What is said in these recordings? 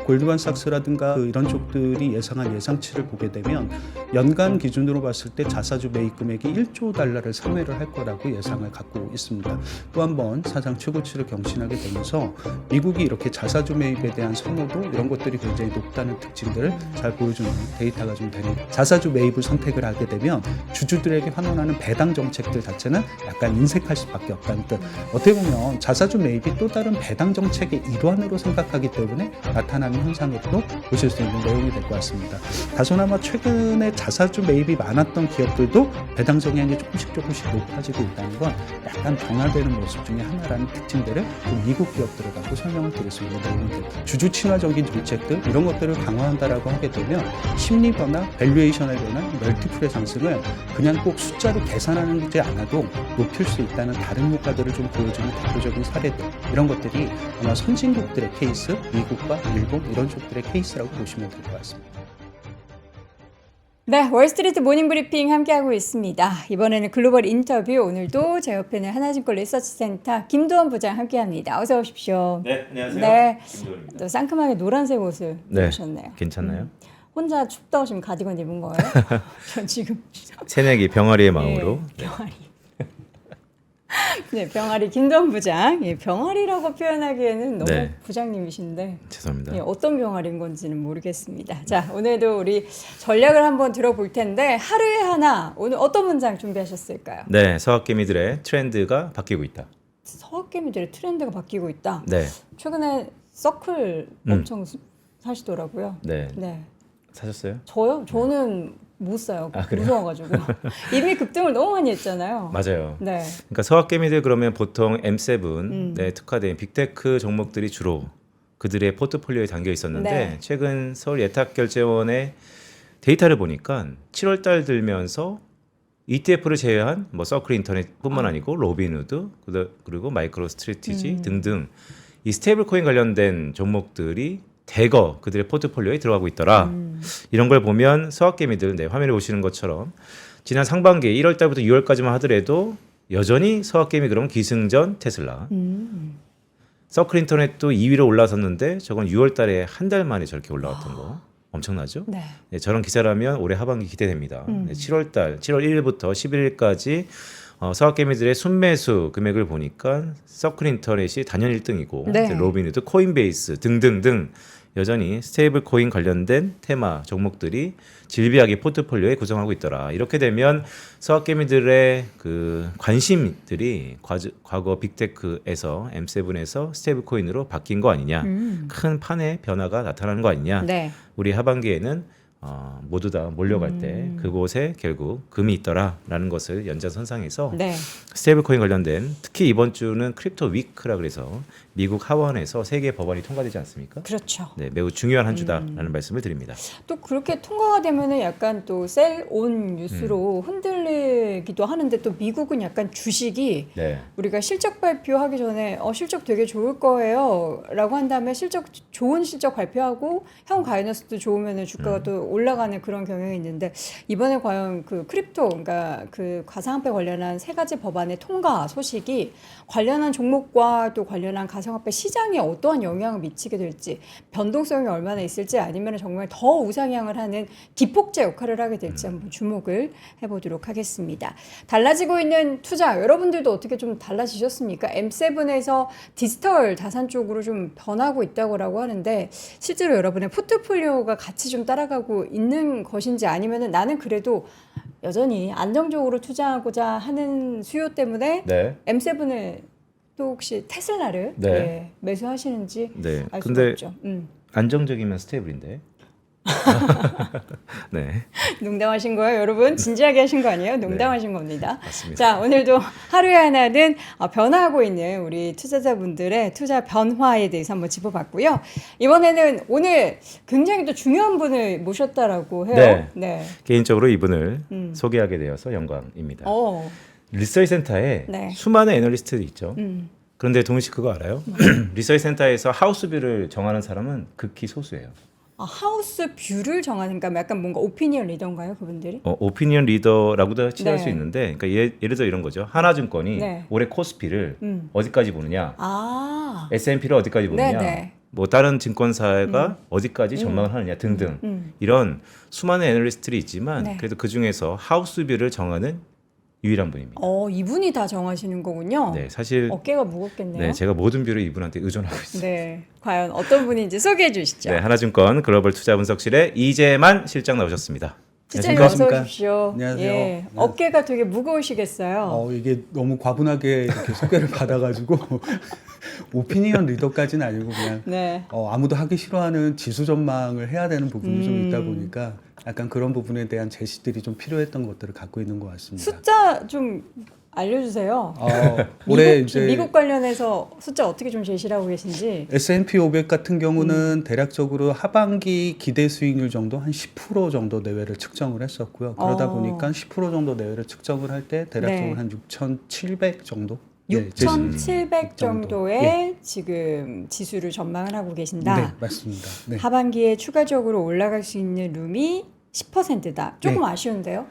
골드만삭스라든가 이런 쪽들이 예상한 예상치를 보게 되면 연간 기준으로 봤을 때 자사주 매입 금액이 1조 달러를 상회를 할 거라고 예상을 갖고 있습니다. 또 한 번 사상 최고치를 경신하게 되면서 미국이 이렇게 자사주 매입에 대한 선호도 이런 것들이 굉장히 높다는 특징들을 잘 보여주는 데이터가 좀 됩니다. 자사주 매입을 선택을 하게 되면 주주들에게 환원하는 배당 정책들 자체는 약간 인색할 수밖에 없다는 뜻. 어떻게 보면 자사주 매입이 또 다른 배당 정책의 일환으로 생각하기 때문에 나타나는 현상으로도 보실 수 있는 내용이 될 것 같습니다. 다소나마 최근에 자사주 매입이 많았던 기업들도 배당 성향이 조금씩 높아지고 있다는 건 약간 변화되는 모습 중에 하나라는 특징들을 좀 미국 기업들을 갖고 설명을 드릴 수 있는 내용입니다. 주주 친화적인 정책들 이런 것들을 강화한다라고 하게 되면 심리 변화, 밸류에이션에 관한 멀티플의 상승을 그냥 꼭 숫자로 계산하지 않아도 높일 수 있다는 다른 효과들을 좀 보여주는 대표적인 사례들 이런 것들이 아마 선진국들의 케이스, 미국과 일본 이런 쪽들의 케이스라고 보시면 될 것 같습니다. 네, 월스트리트 모닝브리핑 함께하고 있습니다. 이번에는 글로벌 인터뷰, 오늘도 제 옆에는 하나증권 리서치센터 김도원 부장 함께합니다. 어서 오십시오. 네, 안녕하세요. 네, 김도원입니다. 또 상큼하게 노란색 옷을 입으셨네요. 괜찮나요? 혼자 춥다고 지금 가디건 입은 거예요? 전 지금 새내기 병아리의 마음으로. 네, 병아리. 네, 병아리 김도원 부장. 예, 병아리라고 표현하기에는 너무 네. 부장님이신데 죄송합니다. 예, 어떤 병아리인 건지는 모르겠습니다. 자, 오늘도 우리 전략을 한번 들어볼 텐데 하루에 하나 오늘 어떤 문장 준비하셨을까요? 네, 서학개미들의 트렌드가 바뀌고 있다. 서학개미들의 트렌드가 바뀌고 있다. 네, 최근에 서클 엄청 사시더라고요. 네. 네. 사셨어요? 저요? 저는 못 사요. 아, 그래요? 무서워가지고. 이미 급등을 너무 많이 했잖아요. 맞아요. 네. 그러니까 서학개미들 그러면 보통 M7에 특화된 빅테크 종목들이 주로 그들의 포트폴리오에 담겨 있었는데 네. 최근 서울 예탁결제원의 데이터를 보니까 7월 달 들면서 ETF를 제외한 뭐 서클 인터넷뿐만 아니고 로빈후드 그리고 마이크로 스트래티지 등등 이 스테이블 코인 관련된 종목들이 대거 그들의 포트폴리오에 들어가고 있더라. 이런 걸 보면 서학개미들 화면에 보시는 것처럼 지난 상반기 1월 달부터 6월까지만 하더라도 여전히 서학개미 그러면 기승전 테슬라. 서클 인터넷도 2위로 올라섰는데 저건 6월 달에 한 달 만에 저렇게 올라왔던 거. 엄청나죠? 네. 네, 저런 기사라면 올해 하반기 기대됩니다. 네, 7월 1일부터 11일까지 서학개미들의 순매수 금액을 보니까 서클 인터넷이 단연 1등이고 네. 로빈후드, 코인베이스 등등등 여전히 스테이블 코인 관련된 테마 종목들이 질비하게 포트폴리오에 구성하고 있더라. 이렇게 되면 서학개미들의 그 관심들이 과거 빅테크에서 M7에서 스테이블 코인으로 바뀐 거 아니냐. 큰 판의 변화가 나타나는 거 아니냐. 네. 우리 하반기에는 모두 다 몰려갈 때 그곳에 결국 금이 있더라라는 것을 연장선상에서 네. 스테이블 코인 관련된 특히 이번 주는 크립토 위크라 그래서 미국 하원에서 세 개 법안이 통과되지 않습니까? 그렇죠. 네, 매우 중요한 한 주다라는 말씀을 드립니다. 또 그렇게 통과가 되면은 약간 또 셀온 뉴스로 흔들리기도 하는데 또 미국은 약간 주식이 네. 우리가 실적 발표하기 전에 실적 되게 좋을 거예요 라고 한 다음에 좋은 실적 발표하고 향후 가이던스도 좋으면 주가가 또 올라가는 그런 경향이 있는데 이번에 과연 그 크립토 그러니까 그 가상화폐 관련한 세 가지 법안의 통과 소식이 관련한 종목과 또 관련한 가상화폐 시장에 어떠한 영향을 미치게 될지 변동성이 얼마나 있을지 아니면 정말 더 우상향을 하는 기폭제 역할을 하게 될지 한번 주목을 해보도록 하겠습니다. 달라지고 있는 투자 여러분들도 어떻게 좀 달라지셨습니까? M7에서 디지털 자산 쪽으로 좀 변하고 있다고 하는데 실제로 여러분의 포트폴리오가 같이 좀 따라가고 있는 것인지 아니면은 나는 그래도 여전히 안정적으로 투자하고자 하는 수요 때문에 네. M7을 또 혹시 테슬라를 네. 예, 매수하시는지 네. 알 수가 근데 없죠. 안정적이면 스테이블인데. 네. 농담하신 거예요, 여러분? 진지하게 하신 거 아니에요? 농담하신 겁니다. 맞습니다. 자, 오늘도 하루에 하나는 변화하고 있는 우리 투자자분들의 투자 변화에 대해서 한번 짚어봤고요. 이번에는 오늘 굉장히 또 중요한 분을 모셨다라고 해요. 네. 네. 개인적으로 이분을 소개하게 되어서 영광입니다. 리서치 센터에 네. 수많은 애널리스트들이 있죠. 그런데 동훈 씨 그거 알아요? 리서치 센터에서 하우스뷰를 정하는 사람은 극히 소수예요. 하우스 뷰를 정하는, 그러니까 약간 뭔가 오피니언 리더인가요, 그분들이? 오피니언 리더라고도 칭할 네. 수 있는데, 그러니까 예를 들어 이런 거죠. 하나증권이 네. 올해 코스피를 어디까지 보느냐, 아, S&P를 어디까지 보느냐, 네네. 뭐 다른 증권사가 어디까지 전망을 하느냐 등등 이런 수많은 애널리스트들이 있지만 네. 그래도 그 중에서 하우스뷰를 정하는 유일한 분입니다. 이분이 다 정하시는 거군요. 네, 사실 어깨가 무겁겠네요. 네, 제가 모든 뷰를 이분한테 의존하고 있습니다. 네, 과연 어떤 분인지 소개해 주시죠. 네, 하나증권 글로벌 투자 분석실의 이재만 실장 나오셨습니다. 실장님 어서 안녕하십니까? 오십시오. 안녕하세요. 예, 안녕하세요. 어깨가 되게 무거우시겠어요. 이게 너무 과분하게 이렇게 소개를 받아가지고 오피니언 리더까지는 아니고 그냥 네. 아무도 하기 싫어하는 지수 전망을 해야 되는 부분이 좀 있다 보니까 약간 그런 부분에 대한 제시들이 좀 필요했던 것들을 갖고 있는 것 같습니다. 숫자 좀 알려주세요. 올해 이제 미국 관련해서 숫자 어떻게 좀 제시를 하고 계신지. S&P 500 같은 경우는 대략적으로 하반기 기대 수익률 정도 한 10% 정도 내외를 측정을 했었고요. 그러다 보니까 10% 정도 내외를 측정을 할 때 대략적으로 네. 한 6,700 정도. 6,700 정도. 정도의 지금 지수를 전망을 하고 계신다. 네, 맞습니다. 네. 하반기에 추가적으로 올라갈 수 있는 룸이 10%다. 조금 아쉬운데요.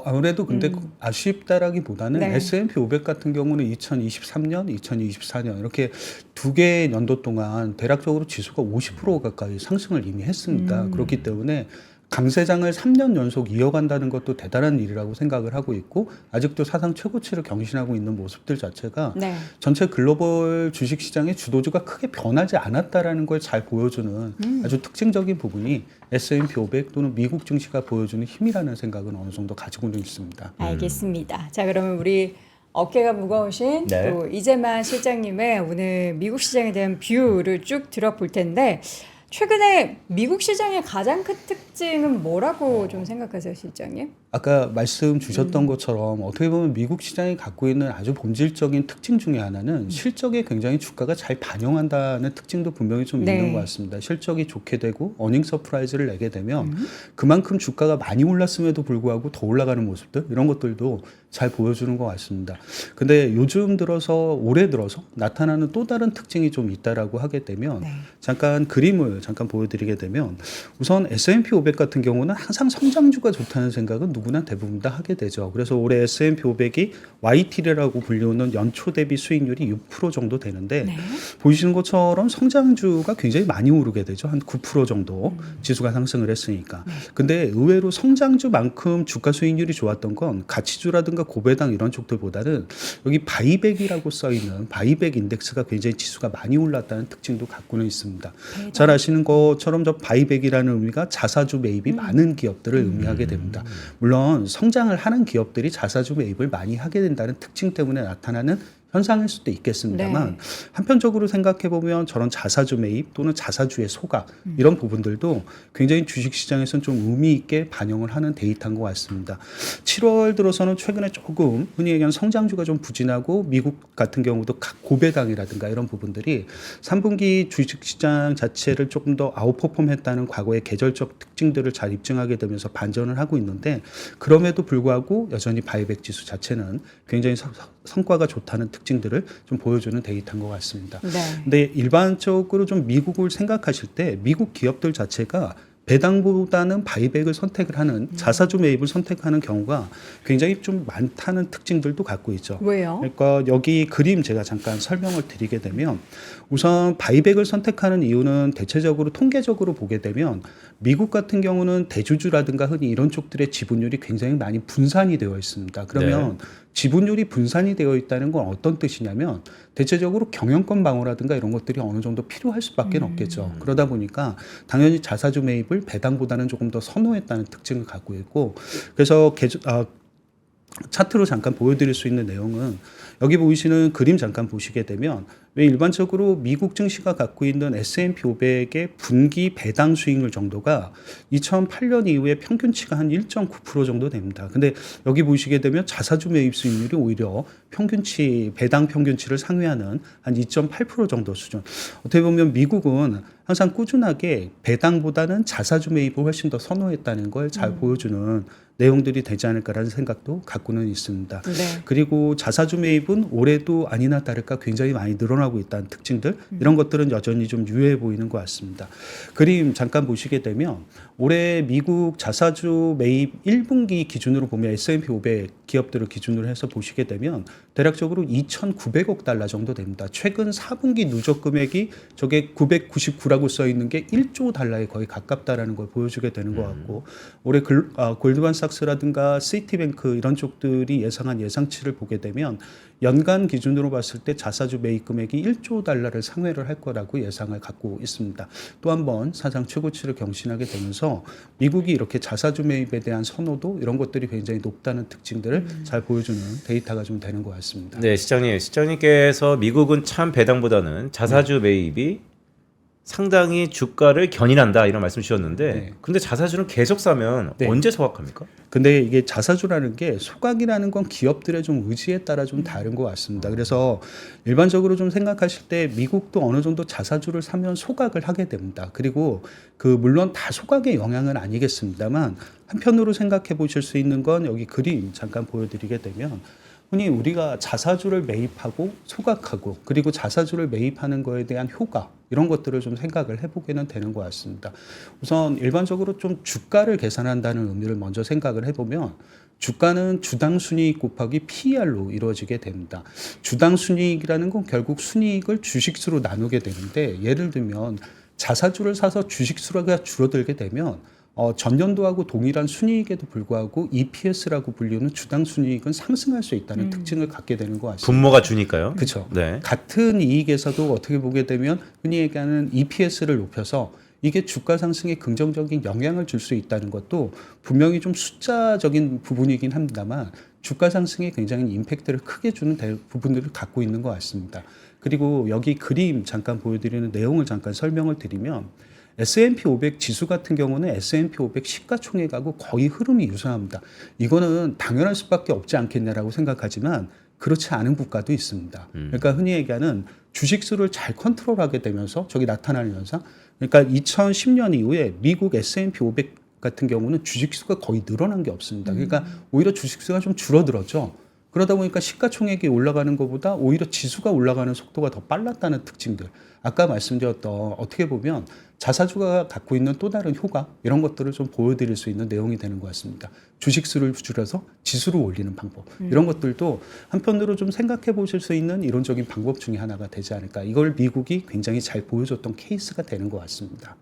아무래도 근데 아쉽다라기보다는 네. S&P 500 같은 경우는 2023년, 2024년 이렇게 두 개의 연도 동안 대략적으로 지수가 50% 가까이 상승을 이미 했습니다. 그렇기 때문에 강세장을 3년 연속 이어간다는 것도 대단한 일이라고 생각을 하고 있고 아직도 사상 최고치를 경신하고 있는 모습들 자체가 네. 전체 글로벌 주식시장의 주도주가 크게 변하지 않았다라는 걸 잘 보여주는 아주 특징적인 부분이 S&P 500 또는 미국 증시가 보여주는 힘이라는 생각은 어느 정도 가지고는 있습니다. 알겠습니다. 자, 그러면 우리 어깨가 무거우신 네. 또 이재만 실장님의 오늘 미국 시장에 대한 뷰를 쭉 들어볼 텐데 최근에 미국 시장의 가장 큰 특징은 뭐라고 좀 생각하세요, 실장님? 아까 말씀 주셨던 것처럼 어떻게 보면 미국 시장이 갖고 있는 아주 본질적인 특징 중에 하나는 실적에 굉장히 주가가 잘 반영한다는 특징도 분명히 좀 네. 있는 것 같습니다. 실적이 좋게 되고 어닝 서프라이즈를 내게 되면 그만큼 주가가 많이 올랐음에도 불구하고 더 올라가는 모습들 이런 것들도 잘 보여주는 것 같습니다. 근데 요즘 들어서 올해 들어서 나타나는 또 다른 특징이 좀 있다라고 하게 되면 네. 잠깐 그림을 잠깐 보여드리게 되면 우선 S&P 500 같은 경우는 항상 성장주가 좋다는 생각은 누구나 대부분 다 하게 되죠. 그래서 올해 S&P 500이 YTD라고 불리우는 연초 대비 수익률이 6% 정도 되는데 네. 보이시는 것처럼 성장주가 굉장히 많이 오르게 되죠. 한 9% 정도 지수가 상승을 했으니까. 근데 의외로 성장주만큼 주가 수익률이 좋았던 건 가치주라든가 고배당 이런 쪽들보다는 여기 바이백이라고 써 있는 바이백 인덱스가 굉장히 지수가 많이 올랐다는 특징도 갖고는 있습니다. 잘 아시는 것처럼 저 바이백이라는 의미가 자사주 매입이 많은 기업들을 의미하게 됩니다. 물론 성장을 하는 기업들이 자사주 매입을 많이 하게 된다는 특징 때문에 나타나는 현상일 수도 있겠습니다만 네. 한편적으로 생각해 보면 저런 자사주 매입 또는 자사주의 소각 이런 부분들도 굉장히 주식시장에서는 좀 의미 있게 반영을 하는 데이터인 것 같습니다. 7월 들어서는 최근에 조금 흔히 얘기하는 성장주가 좀 부진하고 미국 같은 경우도 고배당이라든가 이런 부분들이 3분기 주식시장 자체를 조금 더 아웃퍼폼했다는 과거의 계절적 특징들을 잘 입증하게 되면서 반전을 하고 있는데 그럼에도 불구하고 여전히 바이백 지수 자체는 굉장히 성과가 좋다는 특징들을 좀 보여주는 데이터인 것 같습니다. 네. 근데 일반적으로 좀 미국을 생각하실 때 미국 기업들 자체가 배당보다는 바이백을 선택을 하는 자사주 매입을 선택하는 경우가 굉장히 좀 많다는 특징들도 갖고 있죠. 왜요? 그러니까 여기 그림 제가 잠깐 설명을 드리게 되면 우선 바이백을 선택하는 이유는 대체적으로 통계적으로 보게 되면 미국 같은 경우는 대주주라든가 흔히 이런 쪽들의 지분율이 굉장히 많이 분산이 되어 있습니다. 그러면 지분율이 분산이 되어 있다는 건 어떤 뜻이냐면 대체적으로 경영권 방어라든가 이런 것들이 어느 정도 필요할 수밖에 없겠죠. 그러다 보니까 당연히 자사주 매입을 배당보다는 조금 더 선호했다는 특징을 갖고 있고 그래서 차트로 잠깐 보여드릴 수 있는 내용은 여기 보이시는 그림 잠깐 보시게 되면 왜 일반적으로 미국 증시가 갖고 있는 S&P 500의 분기 배당 수익률 정도가 2008년 이후에 평균치가 한 1.9% 정도 됩니다. 근데 여기 보시게 되면 자사주 매입 수익률이 오히려 배당 평균치를 상회하는 한 2.8% 정도 수준. 어떻게 보면 미국은 항상 꾸준하게 배당보다는 자사주 매입을 훨씬 더 선호했다는 걸 잘 보여주는 내용들이 되지 않을까라는 생각도 갖고는 있습니다. 네. 그리고 자사주 매입은 올해도 아니나 다를까 굉장히 많이 늘어나고 있다는 특징들 이런 것들은 여전히 좀 유효해 보이는 것 같습니다. 그림 잠깐 보시게 되면 올해 미국 자사주 매입 1분기 기준으로 보면 S&P 500 기업들을 기준으로 해서 보시게 되면 대략적으로 2,900억 달러 정도 됩니다. 최근 4분기 누적 금액이 저게 999라고 써 있는 게 1조 달러에 거의 가깝다라는 걸 보여주게 되는 것 같고 올해 골드만삭스라든가 시티뱅크 이런 쪽들이 예상한 예상치를 보게 되면 연간 기준으로 봤을 때 자사주 매입 금액이 1조 달러를 상회를 할 거라고 예상을 갖고 있습니다. 또 한 번 사상 최고치를 경신하게 되면서 미국이 이렇게 자사주 매입에 대한 선호도 이런 것들이 굉장히 높다는 특징들을 잘 보여주는 데이터가 좀 되는 것 같습니다. 네, 시장님께서 미국은 참 배당보다는 자사주 매입이 상당히 주가를 견인한다 이런 말씀 주셨는데 네. 근데 자사주는 계속 사면 네. 언제 소각합니까? 근데 이게 자사주라는 게 소각이라는 건 기업들의 좀 의지에 따라 좀 다른 것 같습니다. 그래서 일반적으로 좀 생각하실 때 미국도 어느 정도 자사주를 사면 소각을 하게 됩니다. 그리고 물론 다 소각의 영향은 아니겠습니다만 한편으로 생각해 보실 수 있는 건 여기 그림 잠깐 보여드리게 되면 흔히 우리가 자사주를 매입하고 소각하고 그리고 자사주를 매입하는 거에 대한 효과 이런 것들을 좀 생각을 해보게는 되는 것 같습니다. 우선 일반적으로 좀 주가를 계산한다는 의미를 먼저 생각을 해보면 주가는 주당 순이익 곱하기 PER로 이루어지게 됩니다. 주당 순이익이라는 건 결국 순이익을 주식수로 나누게 되는데 예를 들면 자사주를 사서 주식수가 줄어들게 되면 전년도하고 동일한 순이익에도 불구하고 EPS라고 불리는 주당 순이익은 상승할 수 있다는 특징을 갖게 되는 것 같습니다. 분모가 주니까요. 그렇죠. 네. 같은 이익에서도 어떻게 보게 되면 흔히 얘기하는 EPS를 높여서 이게 주가 상승에 긍정적인 영향을 줄 수 있다는 것도 분명히 좀 숫자적인 부분이긴 합니다만 주가 상승에 굉장히 임팩트를 크게 주는 부분들을 갖고 있는 것 같습니다. 그리고 여기 그림 잠깐 보여드리는 내용을 잠깐 설명을 드리면 S&P 500 지수 같은 경우는 S&P 500 시가총액하고 거의 흐름이 유사합니다. 이거는 당연할 수밖에 없지 않겠냐라고 생각하지만 그렇지 않은 국가도 있습니다. 그러니까 흔히 얘기하는 주식수를 잘 컨트롤하게 되면서 저기 나타나는 현상. 그러니까 2010년 이후에 미국 S&P 500 같은 경우는 주식수가 거의 늘어난 게 없습니다. 그러니까 오히려 주식수가 좀 줄어들었죠. 그러다 보니까 시가총액이 올라가는 것보다 오히려 지수가 올라가는 속도가 더 빨랐다는 특징들. 아까 말씀드렸던 어떻게 보면 자사주가 갖고 있는 또 다른 효과 이런 것들을 좀 보여드릴 수 있는 내용이 되는 것 같습니다. 주식수를 줄여서 지수를 올리는 방법 이런 것들도 한편으로 좀 생각해 보실 수 있는 이론적인 방법 중에 하나가 되지 않을까. 이걸 미국이 굉장히 잘 보여줬던 케이스가 되는 것 같습니다.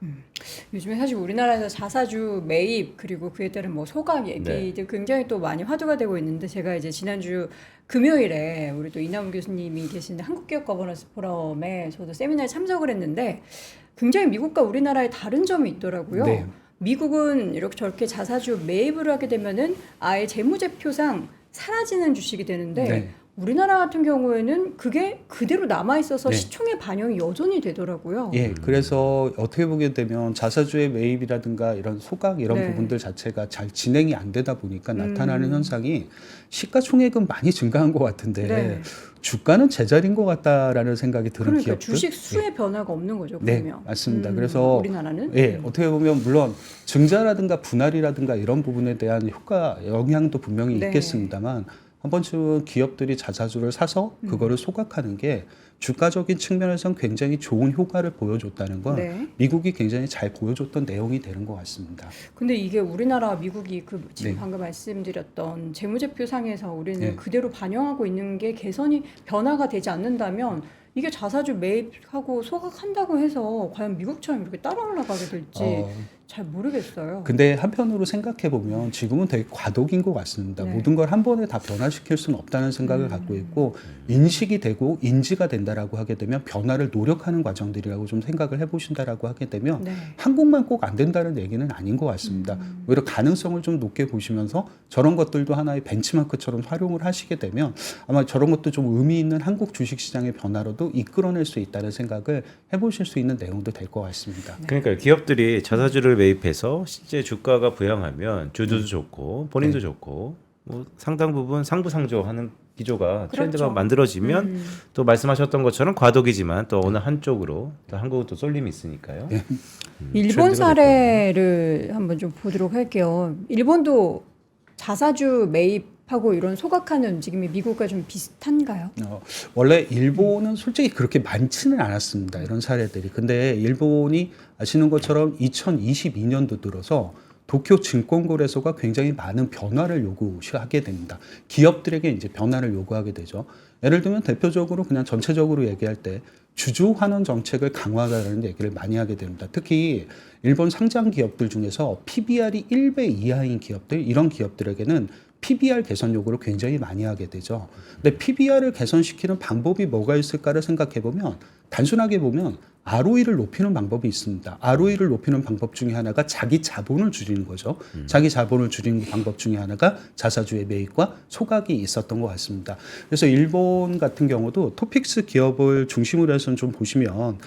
요즘에 사실 우리나라에서 자사주 매입 그리고 그에 따른 뭐 소각 얘기들 굉장히 또 많이 화두가 되고 있는데 제가 이제 지난주 금요일에 우리 또 이남훈 교수님이 계신 한국기업 거버넌스 포럼에 저도 세미나에 참석을 했는데 굉장히 미국과 우리나라의 다른 점이 있더라고요. 네. 미국은 이렇게 저렇게 자사주 매입을 하게 되면은 아예 재무제표상 사라지는 주식이 되는데 네. 우리나라 같은 경우에는 그게 그대로 남아 있어서 네. 시총의 반영이 여전히 되더라고요. 예, 그래서 어떻게 보게 되면 자사주의 매입이라든가 이런 소각 이런 네. 부분들 자체가 잘 진행이 안 되다 보니까 나타나는 현상이 시가총액은 많이 증가한 것 같은데 네. 주가는 제자리인 것 같다라는 생각이 드는 그러니까 기업들. 주식 수의 변화가 없는 거죠. 네, 그러면. 맞습니다. 그래서 우리나라는 예, 어떻게 보면 물론 증자라든가 분할이라든가 이런 부분에 대한 효과 영향도 분명히 네. 있겠습니다만 한 번쯤은 기업들이 자사주를 사서 그거를 소각하는 게 주가적인 측면에선 굉장히 좋은 효과를 보여줬다는 건 네. 미국이 굉장히 잘 보여줬던 내용이 되는 것 같습니다. 근데 이게 우리나라 미국이 지금 네. 방금 말씀드렸던 재무제표상에서 우리는 네. 그대로 반영하고 있는 게 개선이 변화가 되지 않는다면 이게 자사주 매입하고 소각한다고 해서 과연 미국처럼 이렇게 따라 올라가게 될지 잘 모르겠어요. 근데 한편으로 생각해 보면 지금은 되게 과도기인 것 같습니다. 네. 모든 걸 한 번에 다 변화시킬 수는 없다는 생각을 갖고 있고 인식이 되고 인지가 된다라고 하게 되면 변화를 노력하는 과정들이라고 좀 생각을 해보신다라고 하게 되면 네. 한국만 꼭 안 된다는 얘기는 아닌 것 같습니다. 오히려 가능성을 좀 높게 보시면서 저런 것들도 하나의 벤치마크처럼 활용을 하시게 되면 아마 저런 것도 좀 의미 있는 한국 주식시장의 변화로도 이끌어낼 수 있다는 생각을 해보실 수 있는 내용도 될 것 같습니다. 그러니까 기업들이 자사주를 매입해서 실제 주가가 부양하면 주주도 좋고 본인도 좋고 뭐 상당 부분 상부상조하는 기조가 트렌드가 그렇죠. 만들어지면 또 말씀하셨던 것처럼 과도기지만 또 어느 한쪽으로 또 한국은 또 쏠림이 있으니까요. 일본 트렌드가 사례를 한번 좀 보도록 할게요. 일본도 자사주 매입하고 이런 소각하는 움직임이 미국과 좀 비슷한가요? 원래 일본은 솔직히 그렇게 많지는 않았습니다. 이런 사례들이. 근데 일본이 아시는 것처럼 2022년도 들어서 도쿄 증권거래소가 굉장히 많은 변화를 요구하게 됩니다. 기업들에게 이제 변화를 요구하게 되죠. 예를 들면 대표적으로 그냥 전체적으로 얘기할 때 주주 환원 정책을 강화하라는 얘기를 많이 하게 됩니다. 특히 일본 상장 기업들 중에서 PBR이 1배 이하인 기업들, 이런 기업들에게는 PBR 개선 요구를 굉장히 많이 하게 되죠. 근데 PBR을 개선시키는 방법이 뭐가 있을까를 생각해 보면 단순하게 보면 ROE를 높이는 방법이 있습니다. ROE를 높이는 방법 중에 하나가 자기 자본을 줄이는 거죠. 자기 자본을 줄이는 방법 중에 하나가 자사주의 매입과 소각이 있었던 것 같습니다. 그래서 일본 같은 경우도 토픽스 기업을 중심으로 해서 좀 보시면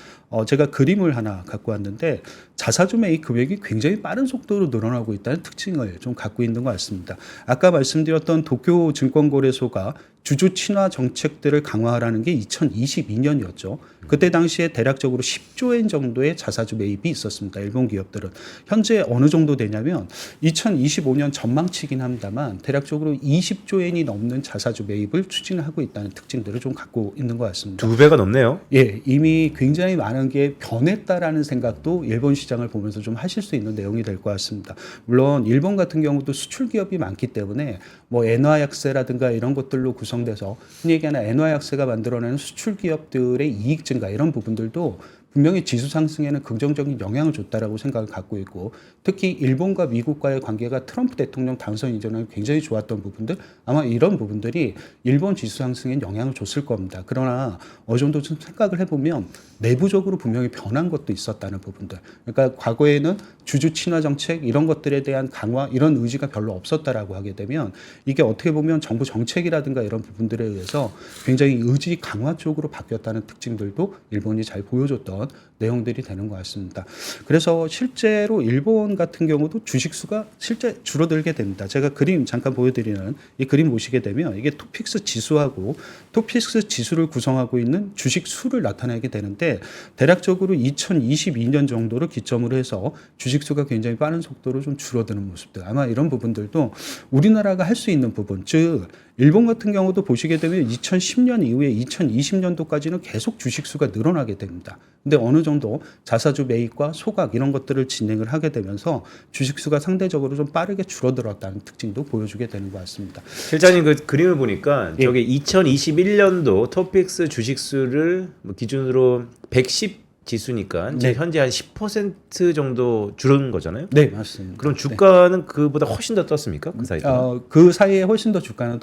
제가 그림을 하나 갖고 왔는데 자사주 매입 금액이 굉장히 빠른 속도로 늘어나고 있다는 특징을 좀 갖고 있는 것 같습니다. 아까 말씀드렸던 도쿄 증권거래소가 주주 친화 정책들을 강화하라는 게 2022년이었죠. 그때 당시에 대략적으로 10조 엔 정도의 자사주 매입이 있었습니다. 일본 기업들은. 현재 어느 정도 되냐면 2025년 전망치긴 합니다만 대략적으로 20조 엔이 넘는 자사주 매입을 추진하고 있다는 특징들을 좀 갖고 있는 것 같습니다. 2배가 넘네요. 예, 이미 굉장히 많은 게 변했다라는 생각도 일본 시장을 보면서 좀 하실 수 있는 내용이 될 것 같습니다. 물론 일본 같은 경우도 수출 기업이 많기 때문에 뭐 엔화약세라든가 이런 것들로 구성돼서 흔히 얘기하는 엔화약세가 만들어내는 수출 기업들의 이익 증가 이런 부분들도 분명히 지수 상승에는 긍정적인 영향을 줬다라고 생각을 갖고 있고 특히 일본과 미국과의 관계가 트럼프 대통령 당선 이전에 굉장히 좋았던 부분들 아마 이런 부분들이 일본 지수 상승에 영향을 줬을 겁니다. 그러나 어느 정도 좀 생각을 해보면 내부적으로 분명히 변한 것도 있었다는 부분들. 그러니까 과거에는 주주 친화 정책 이런 것들에 대한 강화 이런 의지가 별로 없었다라고 하게 되면 이게 어떻게 보면 정부 정책이라든가 이런 부분들에 의해서 굉장히 의지 강화 쪽으로 바뀌었다는 특징들도 일본이 잘 보여줬던 내용들이 되는 것 같습니다. 그래서 실제로 일본 같은 경우도 주식 수가 실제 줄어들게 됩니다. 제가 그림 잠깐 보여드리는 이 그림 보시게 되면 이게 토픽스 지수하고 토픽스 지수를 구성하고 있는 주식 수를 나타내게 되는데 대략적으로 2022년 정도를 기점으로 해서 주식 수가 굉장히 빠른 속도로 좀 줄어드는 모습들. 아마 이런 부분들도 우리나라가 할 수 있는 부분, 즉 일본 같은 경우도 보시게 되면 2010년 이후에 2020년도까지는 계속 주식 수가 늘어나게 됩니다. 근데 어느 정도 자사주 매입과 소각 이런 것들을 진행을 하게 되면서 주식 수가 상대적으로 좀 빠르게 줄어들었다는 특징도 보여주게 되는 것 같습니다. 실장님 그 그림을 보니까 예. 저게 2021년도 토픽스 주식수를 기준으로 110 지수니까 이제 네. 현재 한 10% 정도 줄은 거잖아요. 네, 맞습니다. 그럼 주가는 그보다 훨씬 더 떴습니까? 그 사이에? 그 사이에 훨씬 더 주가는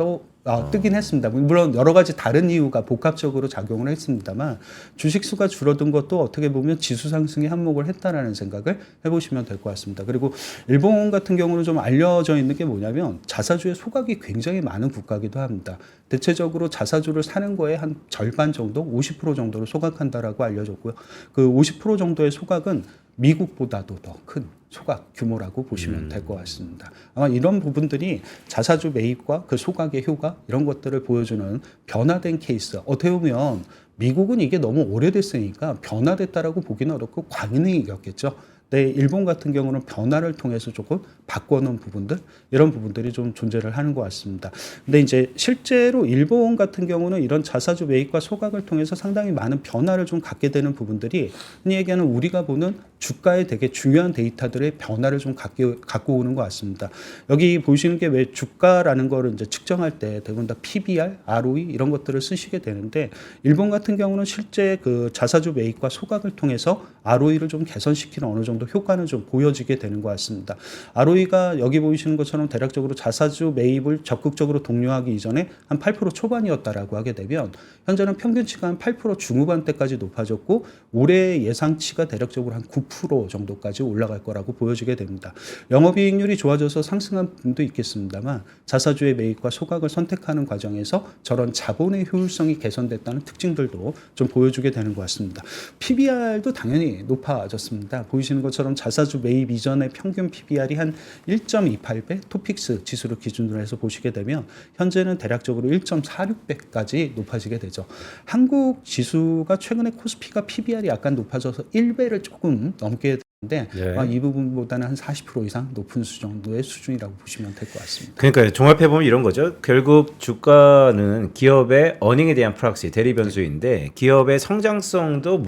뜨긴 했습니다. 물론 여러 가지 다른 이유가 복합적으로 작용을 했습니다만 주식 수가 줄어든 것도 어떻게 보면 지수 상승에 한몫을 했다라는 생각을 해보시면 될 것 같습니다. 그리고 일본 같은 경우는 좀 알려져 있는 게 뭐냐면 자사주의 소각이 굉장히 많은 국가이기도 합니다. 대체적으로 자사주를 사는 거에 한 절반 정도, 50% 정도를 소각한다라고 알려졌고요. 그 50% 정도의 소각은 미국보다도 더 큰 소각 규모라고 보시면 될 것 같습니다. 아마 이런 부분들이 자사주 매입과 그 소각의 효과 이런 것들을 보여주는 변화된 케이스. 어떻게 보면 미국은 이게 너무 오래됐으니까 변화됐다라고 보기는 어렵고 광인이 이겼겠죠. 네, 일본 같은 경우는 변화를 통해서 조금 바꿔놓은 부분들 이런 부분들이 좀 존재를 하는 것 같습니다. 근데 이제 실제로 일본 같은 경우는 이런 자사주 매입과 소각을 통해서 상당히 많은 변화를 좀 갖게 되는 부분들이 흔히 얘기하는 우리가 보는 주가의 되게 중요한 데이터들의 변화를 좀 갖고 오는 것 같습니다. 여기 보시는 게 왜 주가라는 거를 이제 측정할 때 대부분 다 PBR, ROE 이런 것들을 쓰시게 되는데 일본 같은 경우는 실제 그 자사주 매입과 소각을 통해서 ROE를 좀 개선시키는 어느 정도 효과는 좀 보여지게 되는 것 같습니다. ROE가 여기 보이시는 것처럼 대략적으로 자사주 매입을 적극적으로 독려하기 이전에 한 8% 초반이었다라고 하게 되면 현재는 평균치가 한 8% 중후반대까지 높아졌고 올해 예상치가 대략적으로 한 9% 정도까지 올라갈 거라고 보여지게 됩니다. 영업이익률이 좋아져서 상승한 부분도 있겠습니다만 자사주의 매입과 소각을 선택하는 과정에서 저런 자본의 효율성이 개선됐다는 특징들도 좀 보여주게 되는 것 같습니다. PBR도 당연히 높아졌습니다. 보이시는 것처럼 자사주 매입 이전의 평균 PBR이 한 1.28배 토픽스 지수를 기준으로 해서 보시게 되면 현재는 대략적으로 1.46배까지 높아지게 되죠. 한국 지수가 최근에 코스피가 PBR이 약간 높아져서 1배를 조금 넘게 되는데 네. 이 부분보다는 한 40% 이상 높은 정도의 수준이라고 보시면 될 것 같습니다. 그러니까 종합해 보면 이런 거죠. 결국 주가는 기업의 어닝에 대한 프락시 대리 변수인데 기업의 성장성도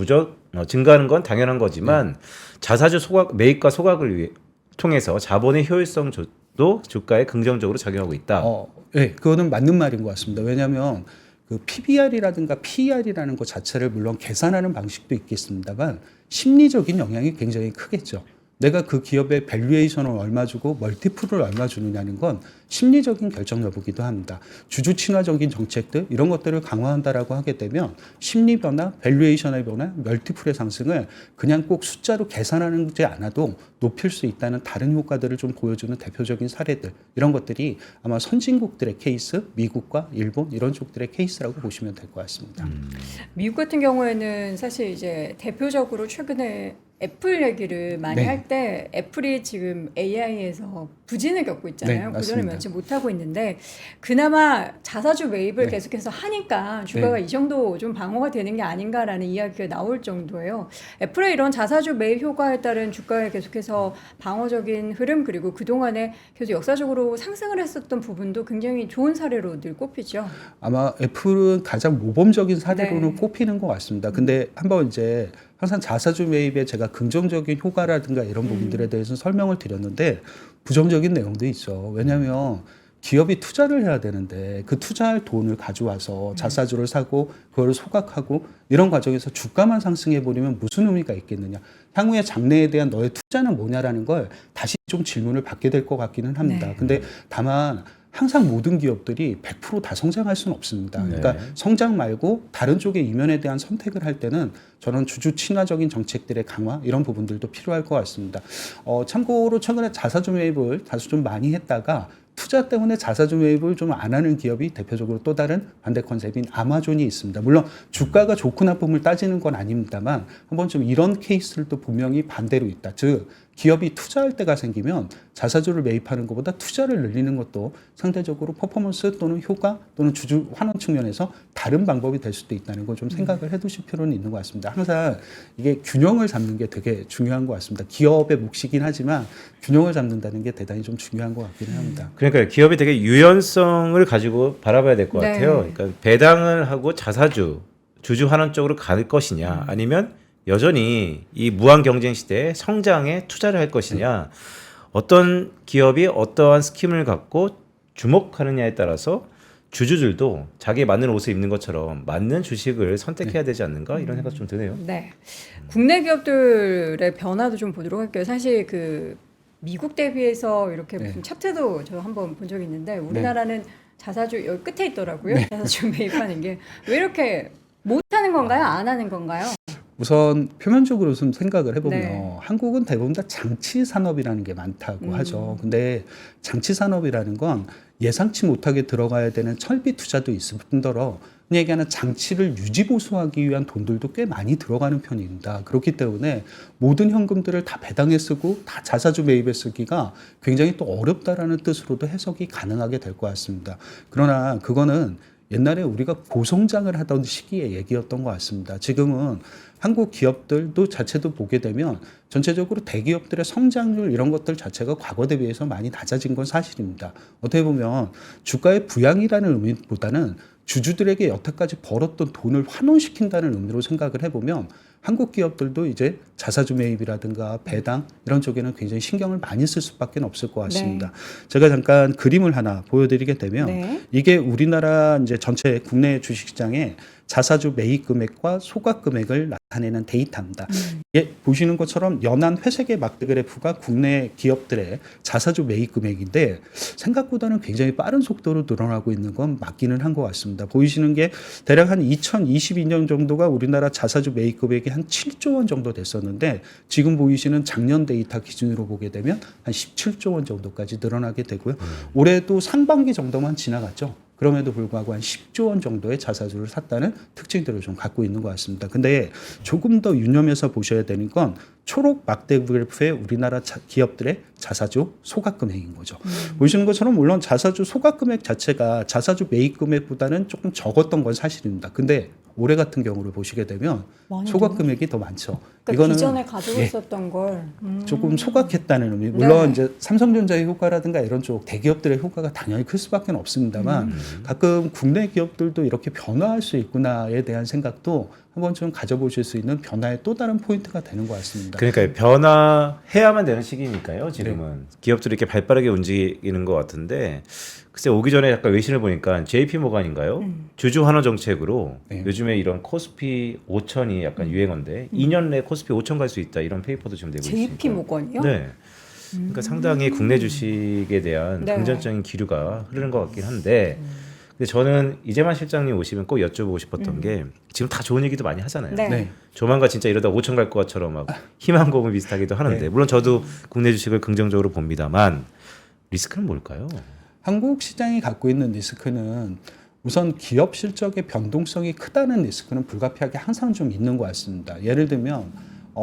증가하는 건 당연한 거지만 자사주 소각 매입과 소각을 통해서 자본의 효율성도 주가에 긍정적으로 작용하고 있다. 네, 그거는 맞는 말인 것 같습니다. 왜냐하면 그 PBR이라든가 PER이라는 것 자체를 물론 계산하는 방식도 있겠습니다만 심리적인 영향이 굉장히 크겠죠. 내가 그 기업의 밸류에이션을 얼마 주고 멀티플을 얼마 주느냐는 건 심리적인 결정 여부기도 합니다. 주주 친화적인 정책들 이런 것들을 강화한다라고 하게 되면 심리 변화, 밸류에이션의 변화, 멀티플의 상승을 그냥 꼭 숫자로 계산하지 않아도 높일 수 있다는 다른 효과들을 좀 보여주는 대표적인 사례들 이런 것들이 아마 선진국들의 케이스, 미국과 일본 이런 쪽들의 케이스라고 보시면 될 것 같습니다. 미국 같은 경우에는 사실 이제 대표적으로 최근에 애플 얘기를 많이 네. 할 때 애플이 지금 AI에서 부진을 겪고 있잖아요. 네, 고전을 맞습니다. 면치 못하고 있는데 그나마 자사주 매입을 네. 계속해서 하니까 주가가 네. 이 정도 좀 방어가 되는 게 아닌가라는 이야기가 나올 정도예요. 애플의 이런 자사주 매입 효과에 따른 주가에 계속해서 방어적인 흐름 그리고 그동안에 계속 역사적으로 상승을 했었던 부분도 굉장히 좋은 사례로 늘 꼽히죠. 아마 애플은 가장 모범적인 사례로는 네. 꼽히는 것 같습니다. 근데 한번 이제 항상 자사주 매입에 제가 긍정적인 효과라든가 이런 부분들에 대해서 설명을 드렸는데 부정적인 내용도 있죠. 왜냐하면 기업이 투자를 해야 되는데 그 투자할 돈을 가져와서 자사주를 사고 그걸 소각하고 이런 과정에서 주가만 상승해 버리면 무슨 의미가 있겠느냐. 향후의 장래에 대한 너의 투자는 뭐냐라는 걸 다시 좀 질문을 받게 될 것 같기는 합니다. 네. 근데 다만 항상 모든 기업들이 100% 다 성장할 수는 없습니다. 그러니까 성장 말고 다른 쪽의 이면에 대한 선택을 할 때는 저는 주주 친화적인 정책들의 강화 이런 부분들도 필요할 것 같습니다. 참고로 최근에 자사주 매입을 다소 좀 많이 했다가 투자 때문에 자사주 매입을 좀 안 하는 기업이 대표적으로 또 다른 반대 컨셉인 아마존이 있습니다. 물론 주가가 좋고 나쁨을 따지는 건 아닙니다만 한번 좀 이런 케이스들도 분명히 반대로 있다. 즉 기업이 투자할 때가 생기면 자사주를 매입하는 것보다 투자를 늘리는 것도 상대적으로 퍼포먼스 또는 효과 또는 주주 환원 측면에서 다른 방법이 될 수도 있다는 걸 좀 생각을 해두실 필요는 있는 것 같습니다. 항상 이게 균형을 잡는 게 되게 중요한 것 같습니다. 기업의 몫이긴 하지만 균형을 잡는다는 게 대단히 좀 중요한 것 같기는 합니다. 그러니까 기업이 되게 유연성을 가지고 바라봐야 될 것 네. 같아요. 그러니까 배당을 하고 자사주, 주주 환원 쪽으로 갈 것이냐, 아니면 여전히 이 무한 경쟁 시대에 성장에 투자를 할 것이냐, 어떤 기업이 어떠한 스킴을 갖고 주목하느냐에 따라서 주주들도 자기에 맞는 옷을 입는 것처럼 맞는 주식을 선택해야 되지 않는가 이런 생각 좀 드네요. 네. 국내 기업들의 변화도 좀 보도록 할게요. 사실 그 미국 대비해서 이렇게 네. 무슨 차트도 저 한번 본 적이 있는데 우리나라는 자사주 여기 끝에 있더라고요. 자사주 매입하는 게 왜 이렇게 못하는 건가요? 안 하는 건가요? 우선 표면적으로 좀 생각을 해보면 네. 한국은 대부분 다 장치 산업이라는 게 많다고 하죠. 근데 장치 산업이라는 건 예상치 못하게 들어가야 되는 철비 투자도 있을 뿐더러 흔히 얘기하는 장치를 유지 보수하기 위한 돈들도 꽤 많이 들어가는 편입니다. 그렇기 때문에 모든 현금들을 다 배당에 쓰고 다 자사주 매입에 쓰기가 굉장히 또 어렵다라는 뜻으로도 해석이 가능하게 될 것 같습니다. 그러나 그거는 옛날에 우리가 고성장을 하던 시기의 얘기였던 것 같습니다. 지금은 한국 기업들도 자체도 보게 되면 전체적으로 대기업들의 성장률 이런 것들 자체가 과거 대비해서 많이 낮아진 건 사실입니다. 어떻게 보면 주가의 부양이라는 의미보다는 주주들에게 여태까지 벌었던 돈을 환원시킨다는 의미로 생각을 해보면 한국 기업들도 이제 자사주 매입이라든가 배당 이런 쪽에는 굉장히 신경을 많이 쓸 수밖에 없을 것 같습니다. 네. 제가 잠깐 그림을 하나 보여드리게 되면 네. 이게 우리나라 이제 전체 국내 주식시장의 자사주 매입 금액과 소각 금액을 나타내는 데이터입니다. 예, 보시는 것처럼 연한 회색의 막대 그래프가 국내 기업들의 자사주 매입 금액인데 생각보다는 굉장히 빠른 속도로 늘어나고 있는 건 맞기는 한 것 같습니다. 보이시는 게 대략 한 2022년 정도가 우리나라 자사주 매입 금액이 한 7조 원 정도 됐었는데 지금 보이시는 작년 데이터 기준으로 보게 되면 한 17조 원 정도까지 늘어나게 되고요. 올해도 상반기 정도만 지나갔죠. 그럼에도 불구하고 한 10조 원 정도의 자사주를 샀다는 특징들을 좀 갖고 있는 것 같습니다. 근데 조금 더 유념해서 보셔야 되는 건 초록 막대 그래프의 우리나라 기업들의 자사주 소각 금액인 거죠. 보시는 것처럼 물론 자사주 소각 금액 자체가 자사주 매입 금액보다는 조금 적었던 건 사실입니다. 근데 올해 같은 경우를 보시게 되면 많이 소각 금액이 더 많죠. 그러니까 이거는 기존에 가지고 예. 있었던 걸 조금 소각했다는 의미. 물론 네. 이제 삼성전자의 효과라든가 이런 쪽 대기업들의 효과가 당연히 클 수밖에 없습니다만 가끔 국내 기업들도 이렇게 변화할 수 있구나에 대한 생각도 한번 좀 가져보실 수 있는 변화의 또 다른 포인트가 되는 것 같습니다. 그러니까 변화해야만 되는 시기니까요. 지금은 기업들이 이렇게 발빠르게 움직이는 것 같은데 글쎄 오기 전에 약간 외신을 보니까 JP 모간인가요? 주주 환원 정책으로 네. 요즘에 이런 코스피 5천이 약간 유행어인데 2년 내 코스피 5천 갈 수 있다 이런 페이퍼도 지금 내고 있습니다. JP 모건이요? 네. 그러니까 상당히 국내 주식에 대한 네. 긍정적인 기류가 흐르는 것 같긴 한데 근데 저는 이재만 실장님 오시면 꼭 여쭤보고 싶었던 게 지금 다 좋은 얘기도 많이 하잖아요. 네. 네. 조만간 진짜 이러다 5천 갈 것처럼 막 희망고문 비슷하기도 하는데 네. 물론 저도 국내 주식을 긍정적으로 봅니다만 리스크는 뭘까요? 한국 시장이 갖고 있는 리스크는 우선 기업 실적의 변동성이 크다는 리스크는 불가피하게 항상 좀 있는 것 같습니다. 예를 들면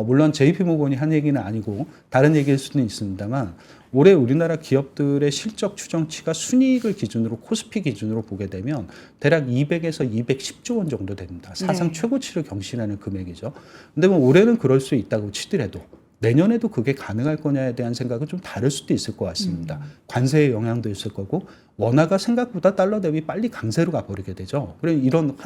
물론 JP모건이 한 얘기는 아니고 다른 얘기일 수는 있습니다만 올해 우리나라 기업들의 실적 추정치가 순이익을 기준으로 코스피 기준으로 보게 되면 대략 200에서 210조 원 정도 됩니다. 사상 네. 최고치를 경신하는 금액이죠. 근데 뭐 올해는 그럴 수 있다고 치더라도 내년에도 그게 가능할 거냐에 대한 생각은 좀 다를 수도 있을 것 같습니다. 관세의 영향도 있을 거고 원화가 생각보다 달러 대비 빨리 강세로 가버리게 되죠. 그래서 이런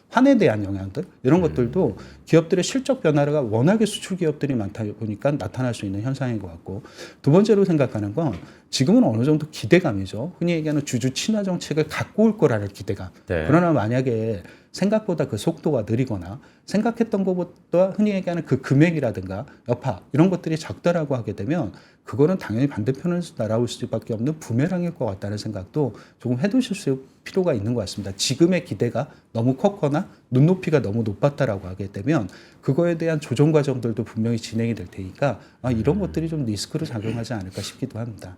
환에 대한 영향들 이런 것들도 기업들의 실적 변화가 워낙에 수출 기업들이 많다 보니까 나타날 수 있는 현상인 것 같고 두 번째로 생각하는 건 지금은 어느 정도 기대감이죠. 흔히 얘기하는 주주 친화 정책을 갖고 올 거라는 기대감. 네. 그러나 만약에 생각보다 그 속도가 느리거나 생각했던 것보다 흔히 얘기하는 그 금액이라든가 여파 이런 것들이 적다라고 하게 되면 그거는 당연히 반대편에서 날아올 수밖에 없는 부메랑일 것 같다는 생각도 조금 해두실 필요가 있는 것 같습니다. 지금의 기대가 너무 컸거나 눈높이가 너무 높았다라고 하게 되면 그거에 대한 조정 과정들도 분명히 진행이 될 테니까 이런 것들이 좀 리스크로 작용하지 않을까 싶기도 합니다.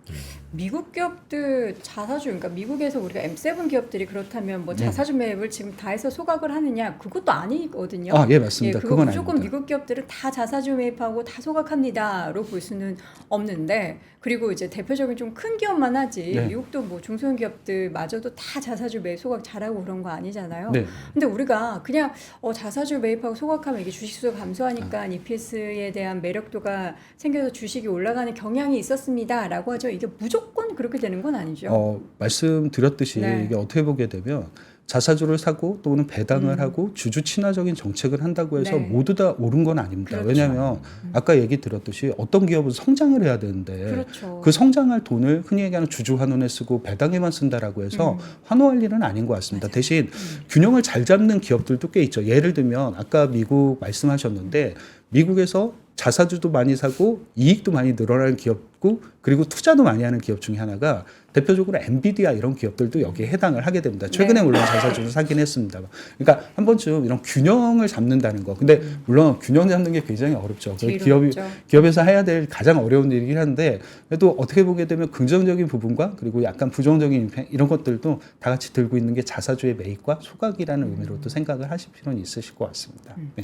미국 기업들 자사주, 그러니까 미국에서 우리가 M7 기업들이 그렇다면 뭐 자사주 매입을 지금 다 해서 소각을 하느냐 그것도 아니거든요. 예, 맞습니다. 그거 그건 무조건 아닙니다. 미국 기업들은 다 자사주 매입하고 다 소각합니다로 볼 수는 없는데 그리고 이제 대표적인 좀 큰 기업만 하지 네. 미국도 뭐 중소형 기업들마저도 다 자사주 매입 소각 잘하고 그런 거 아니잖아요. 네. 근데 우리가 그냥 자사주 매입하고 소각하면 이게 주식수가 감소하니까 EPS에 대한 매력도가 생겨서 주식이 올라가는 경향이 있었습니다라고 하죠. 이게 무조건 그렇게 되는 건 아니죠. 말씀드렸듯이 네. 이게 어떻게 보게 되면 자사주를 사고 또는 배당을 하고 주주 친화적인 정책을 한다고 해서 네. 모두 다 옳은 건 아닙니다. 그렇죠. 왜냐하면 아까 얘기 드렸듯이 어떤 기업은 성장을 해야 되는데 그렇죠. 그 성장할 돈을 흔히 얘기하는 주주 환원에 쓰고 배당에만 쓴다라고 해서 환호할 일은 아닌 것 같습니다. 맞아요. 대신 균형을 잘 잡는 기업들도 꽤 있죠. 예를 들면 아까 미국 말씀하셨는데 미국에서 자사주도 많이 사고 이익도 많이 늘어나는 기업고 그리고 투자도 많이 하는 기업 중에 하나가 대표적으로 엔비디아 이런 기업들도 여기에 해당을 하게 됩니다. 최근에 네. 물론 자사주를 사긴 했습니다. 그러니까 한 번쯤 이런 균형을 잡는다는 거. 근데 물론 균형 잡는 게 굉장히 어렵죠. 제일 기업이 어렵죠. 기업에서 해야 될 가장 어려운 일이긴 한데 그래도 어떻게 보게 되면 긍정적인 부분과 그리고 약간 부정적인 임팩 이런 것들도 다 같이 들고 있는 게 자사주의 매입과 소각이라는 의미로도 생각을 하실 필요는 있으실 것 같습니다. 네.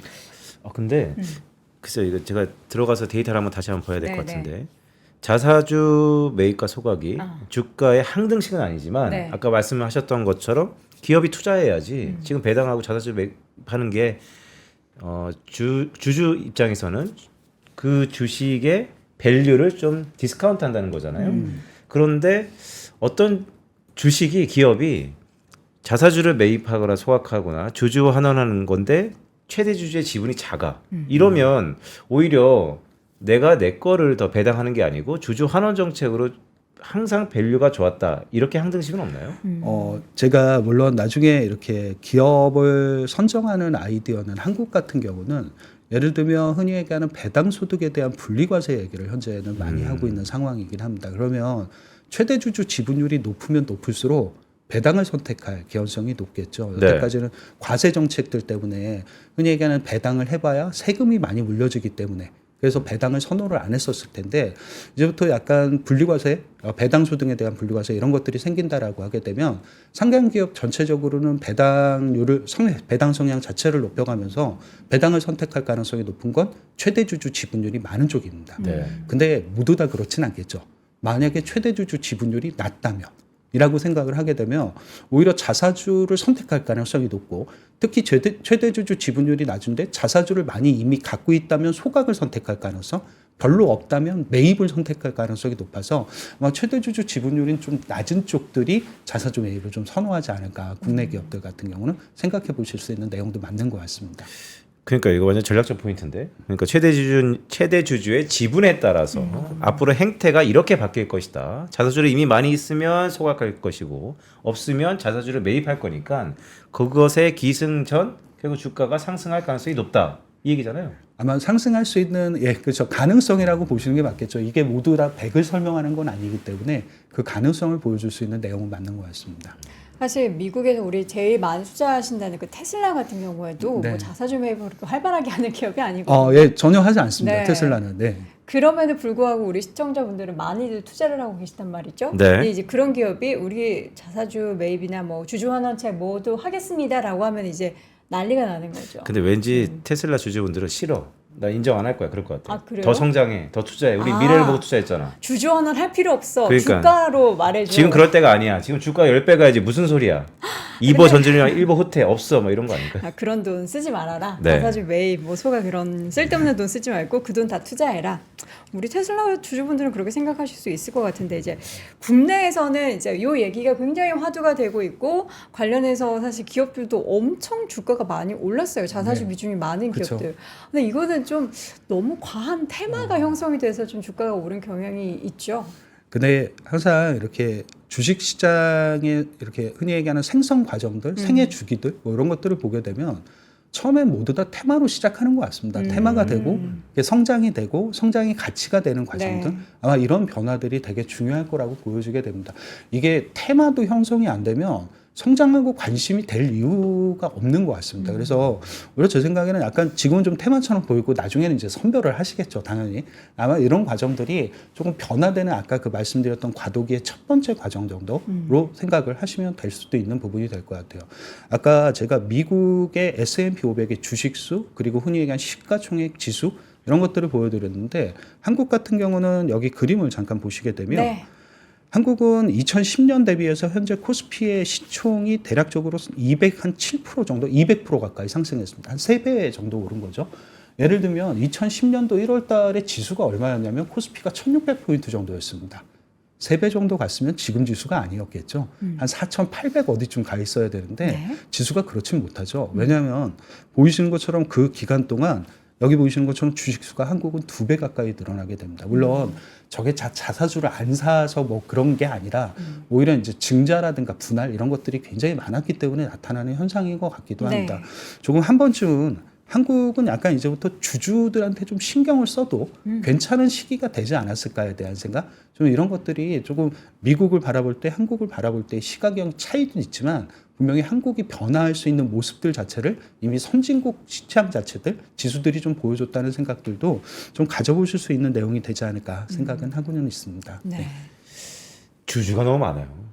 근데 글쎄요 이거 제가 들어가서 데이터를 한번 다시 한번 봐야 될 것 네, 같은데 자사주 매입과 소각이 아. 주가의 항등식은 아니지만 네. 아까 말씀하셨던 것처럼 기업이 투자해야지 지금 배당하고 자사주 매입하는 게 주주 입장에서는 그 주식의 밸류를 좀 디스카운트 한다는 거잖아요. 그런데 어떤 주식이 기업이 자사주를 매입하거나 소각하거나 주주 환원하는 건데 최대 주주의 지분이 작아. 이러면 오히려 내가 내 거를 더 배당하는 게 아니고 주주 환원 정책으로 항상 밸류가 좋았다. 이렇게 항등식은 없나요? 제가 물론 나중에 이렇게 기업을 선정하는 아이디어는 한국 같은 경우는 예를 들면 흔히 얘기하는 배당 소득에 대한 분리과세 얘기를 현재는 많이 하고 있는 상황이긴 합니다. 그러면 최대 주주 지분율이 높으면 높을수록 배당을 선택할 개연성이 높겠죠. 네. 여태까지는 과세 정책들 때문에 흔히 얘기하는 배당을 해봐야 세금이 많이 물려지기 때문에 그래서 배당을 선호를 안 했었을 텐데 이제부터 약간 분리과세, 배당 소득에 대한 분리과세 이런 것들이 생긴다라고 하게 되면 상장 기업 전체적으로는 배당 성향 자체를 높여가면서 배당을 선택할 가능성이 높은 건 최대 주주 지분율이 많은 쪽입니다. 네. 근데 모두 다 그렇진 않겠죠. 만약에 최대 주주 지분율이 낮다면 이라고 생각을 하게 되면 오히려 자사주를 선택할 가능성이 높고 특히 최대주주 지분율이 낮은데 자사주를 많이 이미 갖고 있다면 소각을 선택할 가능성, 별로 없다면 매입을 선택할 가능성이 높아서 아마 최대주주 지분율이 좀 낮은 쪽들이 자사주 매입을 좀 선호하지 않을까. 국내 기업들 같은 경우는 생각해 보실 수 있는 내용도 맞는 것 같습니다. 그러니까 이거 완전 전략적 포인트인데. 그러니까 최대주주의 지분에 따라서 앞으로 행태가 이렇게 바뀔 것이다. 자사주를 이미 많이 있으면 소각할 것이고 없으면 자사주를 매입할 거니까 그것의 기승전 결국 주가가 상승할 가능성이 높다. 이 얘기잖아요. 아마 상승할 수 있는 그렇죠. 가능성이라고 보시는 게 맞겠죠. 이게 모두 다 100을 설명하는 건 아니기 때문에 그 가능성을 보여줄 수 있는 내용은 맞는 것 같습니다. 사실 미국에서 우리 제일 많이 투자하신다는 그 테슬라 같은 경우에도 네. 뭐 자사주 매입을 그렇게 활발하게 하는 기업이 아니고 예, 전혀 하지 않습니다. 네. 테슬라는. 네. 그럼에도 불구하고 우리 시청자분들은 많이들 투자를 하고 계시단 말이죠. 네. 근데 이제 그런 기업이 우리 자사주 매입이나 뭐 주주환원체 모두 하겠습니다라고 하면 이제 난리가 나는 거죠. 근데 왠지 테슬라 주주분들은 싫어. 나 인정 안 할 거야. 그럴 것 같아. 아, 그래요? 더 성장해. 더 투자해. 우리 미래를 보고 투자했잖아. 주주환원 할 필요 없어. 그러니까. 주가로 말해줘. 지금 그럴 때가 아니야. 지금 주가 10배 가야지. 무슨 소리야. 2보 전진이랑 1보 후퇴 없어. 뭐 이런 거 아닐까? 그런 돈 쓰지 말아라. 네. 자사주 매입, 뭐 소가 그런 쓸데없는 돈 쓰지 말고 그 돈 다 투자해라. 우리 테슬라 주주분들은 그렇게 생각하실 수 있을 것 같은데 이제 국내에서는 이제 요 얘기가 굉장히 화두가 되고 있고 관련해서 사실 기업들도 엄청 주가가 많이 올랐어요. 자사주 네. 비중이 많은 그쵸. 기업들. 근데 이거는 좀 너무 과한 테마가 형성이 돼서 좀 주가가 오른 경향이 있죠. 근데 항상 이렇게 주식 시장에 이렇게 흔히 얘기하는 생성 과정들, 생애 주기들 뭐 이런 것들을 보게 되면 처음엔 모두 다 테마로 시작하는 것 같습니다. 테마가 되고 이게 성장이 되고 성장이 가치가 되는 과정들 네. 아마 이런 변화들이 되게 중요할 거라고 보여지게 됩니다. 이게 테마도 형성이 안 되면 성장하고 관심이 될 이유가 없는 것 같습니다. 그래서 오히려 제 생각에는 약간 지금은 좀 테마처럼 보이고 나중에는 이제 선별을 하시겠죠, 당연히. 아마 이런 과정들이 조금 변화되는 아까 그 말씀드렸던 과도기의 첫 번째 과정 정도로 생각을 하시면 될 수도 있는 부분이 될 것 같아요. 아까 제가 미국의 S&P 500의 주식수 그리고 흔히 얘기한 시가총액 지수 이런 것들을 보여드렸는데 한국 같은 경우는 여기 그림을 잠깐 보시게 되면 네. 한국은 2010년 대비해서 현재 코스피의 시총이 대략적으로 207% 정도, 200% 가까이 상승했습니다. 한 3배 정도 오른 거죠. 예를 들면 2010년도 1월 달에 지수가 얼마였냐면 코스피가 1600포인트 정도였습니다. 3배 정도 갔으면 지금 지수가 아니었겠죠. 한 4,800 어디쯤 가 있어야 되는데 네. 지수가 그렇진 못하죠. 왜냐하면 보이시는 것처럼 그 기간 동안 여기 보이시는 것처럼 주식수가 한국은 2배 가까이 늘어나게 됩니다. 물론 저게 자사주를 안 사서 뭐 그런 게 아니라 오히려 이제 증자라든가 분할 이런 것들이 굉장히 많았기 때문에 나타나는 현상인 것 같기도 합니다. 네. 조금 한 번쯤은 한국은 약간 이제부터 주주들한테 좀 신경을 써도 괜찮은 시기가 되지 않았을까에 대한 생각, 좀 이런 것들이 조금 미국을 바라볼 때 한국을 바라볼 때 시각형 차이도 있지만 분명히 한국이 변화할 수 있는 모습들 자체를 이미 선진국 시장 자체들 지수들이 좀 보여줬다는 생각들도 좀 가져보실 수 있는 내용이 되지 않을까 생각은 하고는 있습니다. 네. 주주가 너무 많아요.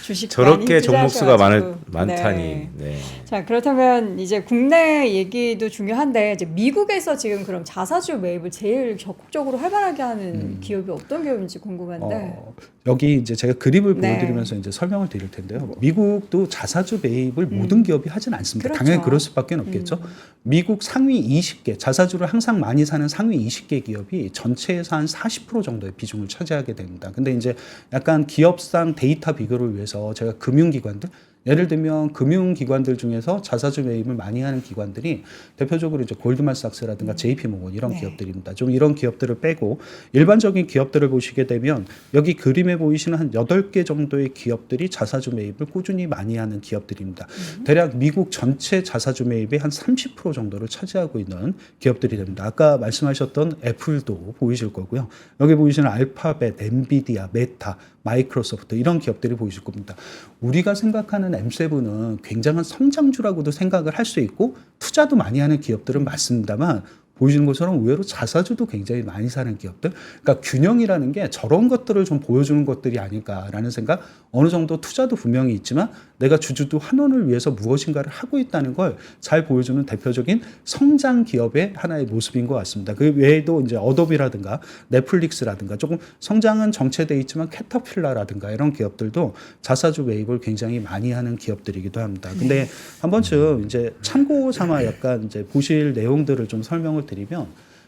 주식 저렇게 많이 종목수가 투자하셔가지고. 많다니. 네. 네. 자, 그렇다면 이제 국내 얘기도 중요한데 이제 미국에서 지금 그럼 자사주 매입을 제일 적극적으로 활발하게 하는 기업이 어떤 기업인지 궁금한데. 여기 이제 제가 그림을 네. 보여드리면서 이제 설명을 드릴 텐데요. 미국도 자사주 매입을 모든 기업이 하진 않습니다. 그렇죠. 당연히 그럴 수밖에 없겠죠. 미국 상위 20개, 자사주를 항상 많이 사는 상위 20개 기업이 전체에서 한 40% 정도의 비중을 차지하게 됩니다. 근데 이제 약간 기업상 데이터 비교를 위해서 제가 금융기관들, 예를 들면 금융기관들 중에서 자사주 매입을 많이 하는 기관들이 대표적으로 이제 골드만삭스라든가 JP모건 이런 네. 기업들입니다. 좀 이런 기업들을 빼고 일반적인 기업들을 보시게 되면 여기 그림에 보이시는 한 8개 정도의 기업들이 자사주 매입을 꾸준히 많이 하는 기업들입니다. 대략 미국 전체 자사주 매입의 한 30% 정도를 차지하고 있는 기업들이 됩니다. 아까 말씀하셨던 애플도 보이실 거고요. 여기 보이시는 알파벳, 엔비디아, 메타, 마이크로소프트 이런 기업들이 보이실 겁니다. 우리가 생각하는 M7은 굉장한 성장주라고도 생각을 할 수 있고 투자도 많이 하는 기업들은 맞습니다만 보여주는 것처럼 의외로 자사주도 굉장히 많이 사는 기업들, 그러니까 균형이라는 게 저런 것들을 좀 보여주는 것들이 아닐까라는 생각. 어느 정도 투자도 분명히 있지만 내가 주주도 환원을 위해서 무엇인가를 하고 있다는 걸 잘 보여주는 대표적인 성장 기업의 하나의 모습인 것 같습니다. 그 외에도 이제 어도비라든가 넷플릭스라든가 조금 성장은 정체돼 있지만 캐터필러라든가 이런 기업들도 자사주 매입을 굉장히 많이 하는 기업들이기도 합니다. 근데 한 번쯤 이제 참고 삼아 약간 이제 보실 내용들을 좀 설명을 드리면,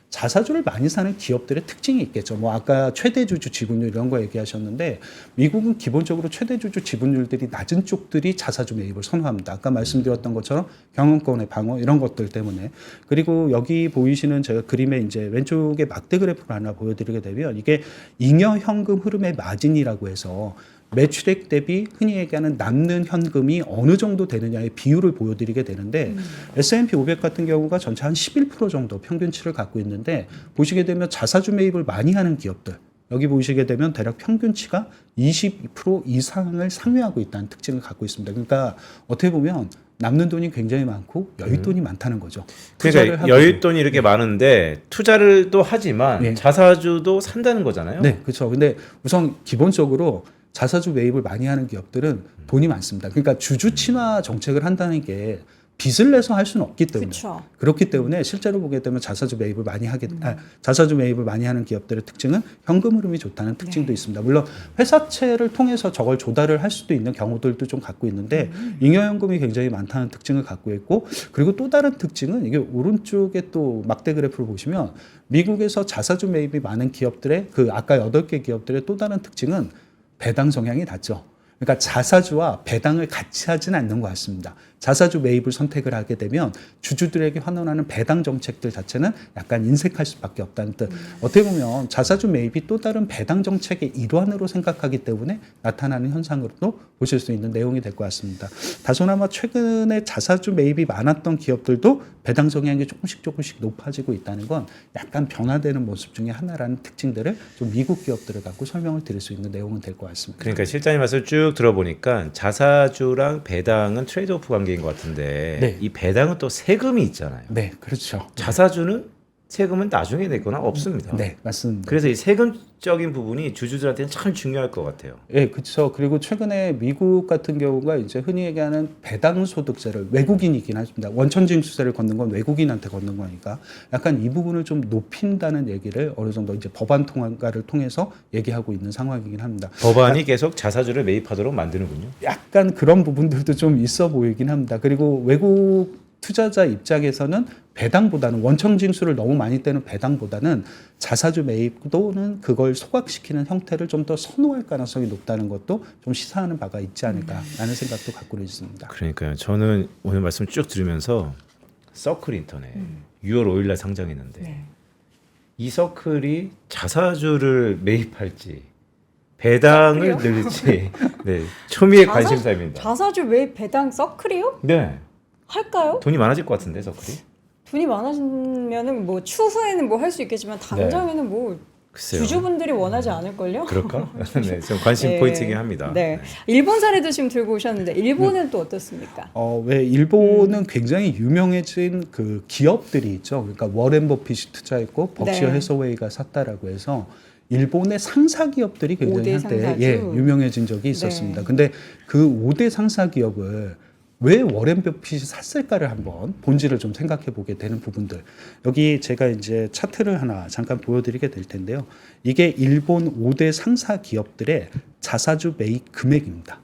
자사주를 많이 사는 기업들의 특징이 있겠죠. 뭐 아까 최대주주 지분율 이런 거 얘기하셨는데, 미국은 기본적으로 최대주주 지분율들이 낮은 쪽들이 자사주 매입을 선호합니다. 아까 말씀드렸던 것처럼 경영권의 방어 이런 것들 때문에. 그리고 여기 보이시는 제가 그림에 이제 왼쪽에 막대 그래프를 하나 보여드리게 되면, 이게 잉여 현금 흐름의 마진이라고 해서 매출액 대비 흔히 얘기하는 남는 현금이 어느 정도 되느냐의 비율을 보여드리게 되는데, S&P 500 같은 경우가 전체 한 11% 정도 평균치를 갖고 있는데, 보시게 되면 자사주 매입을 많이 하는 기업들, 여기 보시게 되면 대략 평균치가 20% 이상을 상회하고 있다는 특징을 갖고 있습니다. 그러니까 어떻게 보면 남는 돈이 굉장히 많고 여윳돈이 많다는 거죠. 그러니까 여윳돈이 이렇게 많은데 투자를 또 하지만 네. 자사주도 산다는 거잖아요. 네, 그렇죠. 근데 우선 기본적으로 자사주 매입을 많이 하는 기업들은 돈이 많습니다. 그러니까 주주 친화 정책을 한다는 게 빚을 내서 할 수는 없기 때문에, 그쵸. 그렇기 때문에 실제로 보게 되면 자사주 매입을 많이 자사주 매입을 많이 하는 기업들의 특징은 현금 흐름이 좋다는 특징도 있습니다. 물론 회사채를 통해서 저걸 조달을 할 수도 있는 경우들도 좀 갖고 있는데, 잉여현금이 굉장히 많다는 특징을 갖고 있고, 그리고 또 다른 특징은 이게 오른쪽에 또 막대 그래프를 보시면 미국에서 자사주 매입이 많은 기업들의 그 아까 8개 기업들의 또 다른 특징은 배당 성향이 낮죠. 그러니까 자사주와 배당을 같이 하지는 않는 것 같습니다. 자사주 매입을 선택을 하게 되면 주주들에게 환원하는 배당 정책들 자체는 약간 인색할 수밖에 없다는 뜻. 어떻게 보면 자사주 매입이 또 다른 배당 정책의 일환으로 생각하기 때문에 나타나는 현상으로도 보실 수 있는 내용이 될 것 같습니다. 다소나마 최근에 자사주 매입이 많았던 기업들도 배당 성향이 조금씩 높아지고 있다는 건 약간 변화되는 모습 중에 하나라는 특징들을 좀 미국 기업들을 갖고 설명을 드릴 수 있는 내용은 될 것 같습니다. 그러니까 실장님 말씀 쭉 들어보니까 자사주랑 배당은 트레이드오프 관계인 것 같은데, 네. 이 배당은 또 세금이 있잖아요. 네, 그렇죠. 자사주는 세금은 나중에 내거나 없습니다. 네, 맞습니다. 그래서 이 세금적인 부분이 주주들한테는 참 중요할 것 같아요. 예, 그렇죠. 그리고 최근에 미국 같은 경우가 이제 흔히 얘기하는 배당 소득세를, 외국인이긴 하십니다. 원천징수세를 걷는 건 외국인한테 걷는 거니까 약간 이 부분을 좀 높인다는 얘기를 어느 정도 이제 법안 통과를 통해서 얘기하고 있는 상황이긴 합니다. 법안이 계속 자사주를 매입하도록 만드는군요. 약간 그런 부분들도 좀 있어 보이긴 합니다. 그리고 외국 투자자 입장에서는 배당보다는, 원청징수를 너무 많이 떼는 배당보다는 자사주 매입 또는 그걸 소각시키는 형태를 좀 더 선호할 가능성이 높다는 것도 좀 시사하는 바가 있지 않을까라는 생각도 갖고 있습니다. 그러니까요. 저는 오늘 말씀 쭉 들으면서 서클 인터넷 6월 5일 날 상장했는데, 네. 이 서클이 자사주를 매입할지 배당을 서클이요? 늘릴지 네, 초미의 관심사입니다. 자사주 매입 배당 서클이요? 네, 할까요? 돈이 많아질 것 같은데 서클이. 돈이 많아지면은 뭐 추후에는 뭐 할 수 있겠지만 당장에는 뭐 글쎄요. 주주분들이 원하지 않을걸요? 그럴까? 네, 좀 관심 네. 포인트이긴 합니다. 네. 일본 사례도 지금 들고 오셨는데 일본은 또 어떻습니까? 왜 일본은 굉장히 유명해진 그 기업들이 있죠. 그러니까 워렌 버핏이 투자했고 벅시어 네. 해서웨이가 샀다라고 해서 일본의 상사 기업들이 굉장히 5대 한때 상사주. 유명해진 적이 있었습니다. 네. 근데 그 5대 상사 기업을 왜 워렌 버핏이 샀을까를 한번 본질을 좀 생각해 보게 되는 부분들. 여기 제가 이제 차트를 하나 잠깐 보여드리게 될 텐데요. 이게 일본 5대 상사 기업들의 자사주 매입 금액입니다.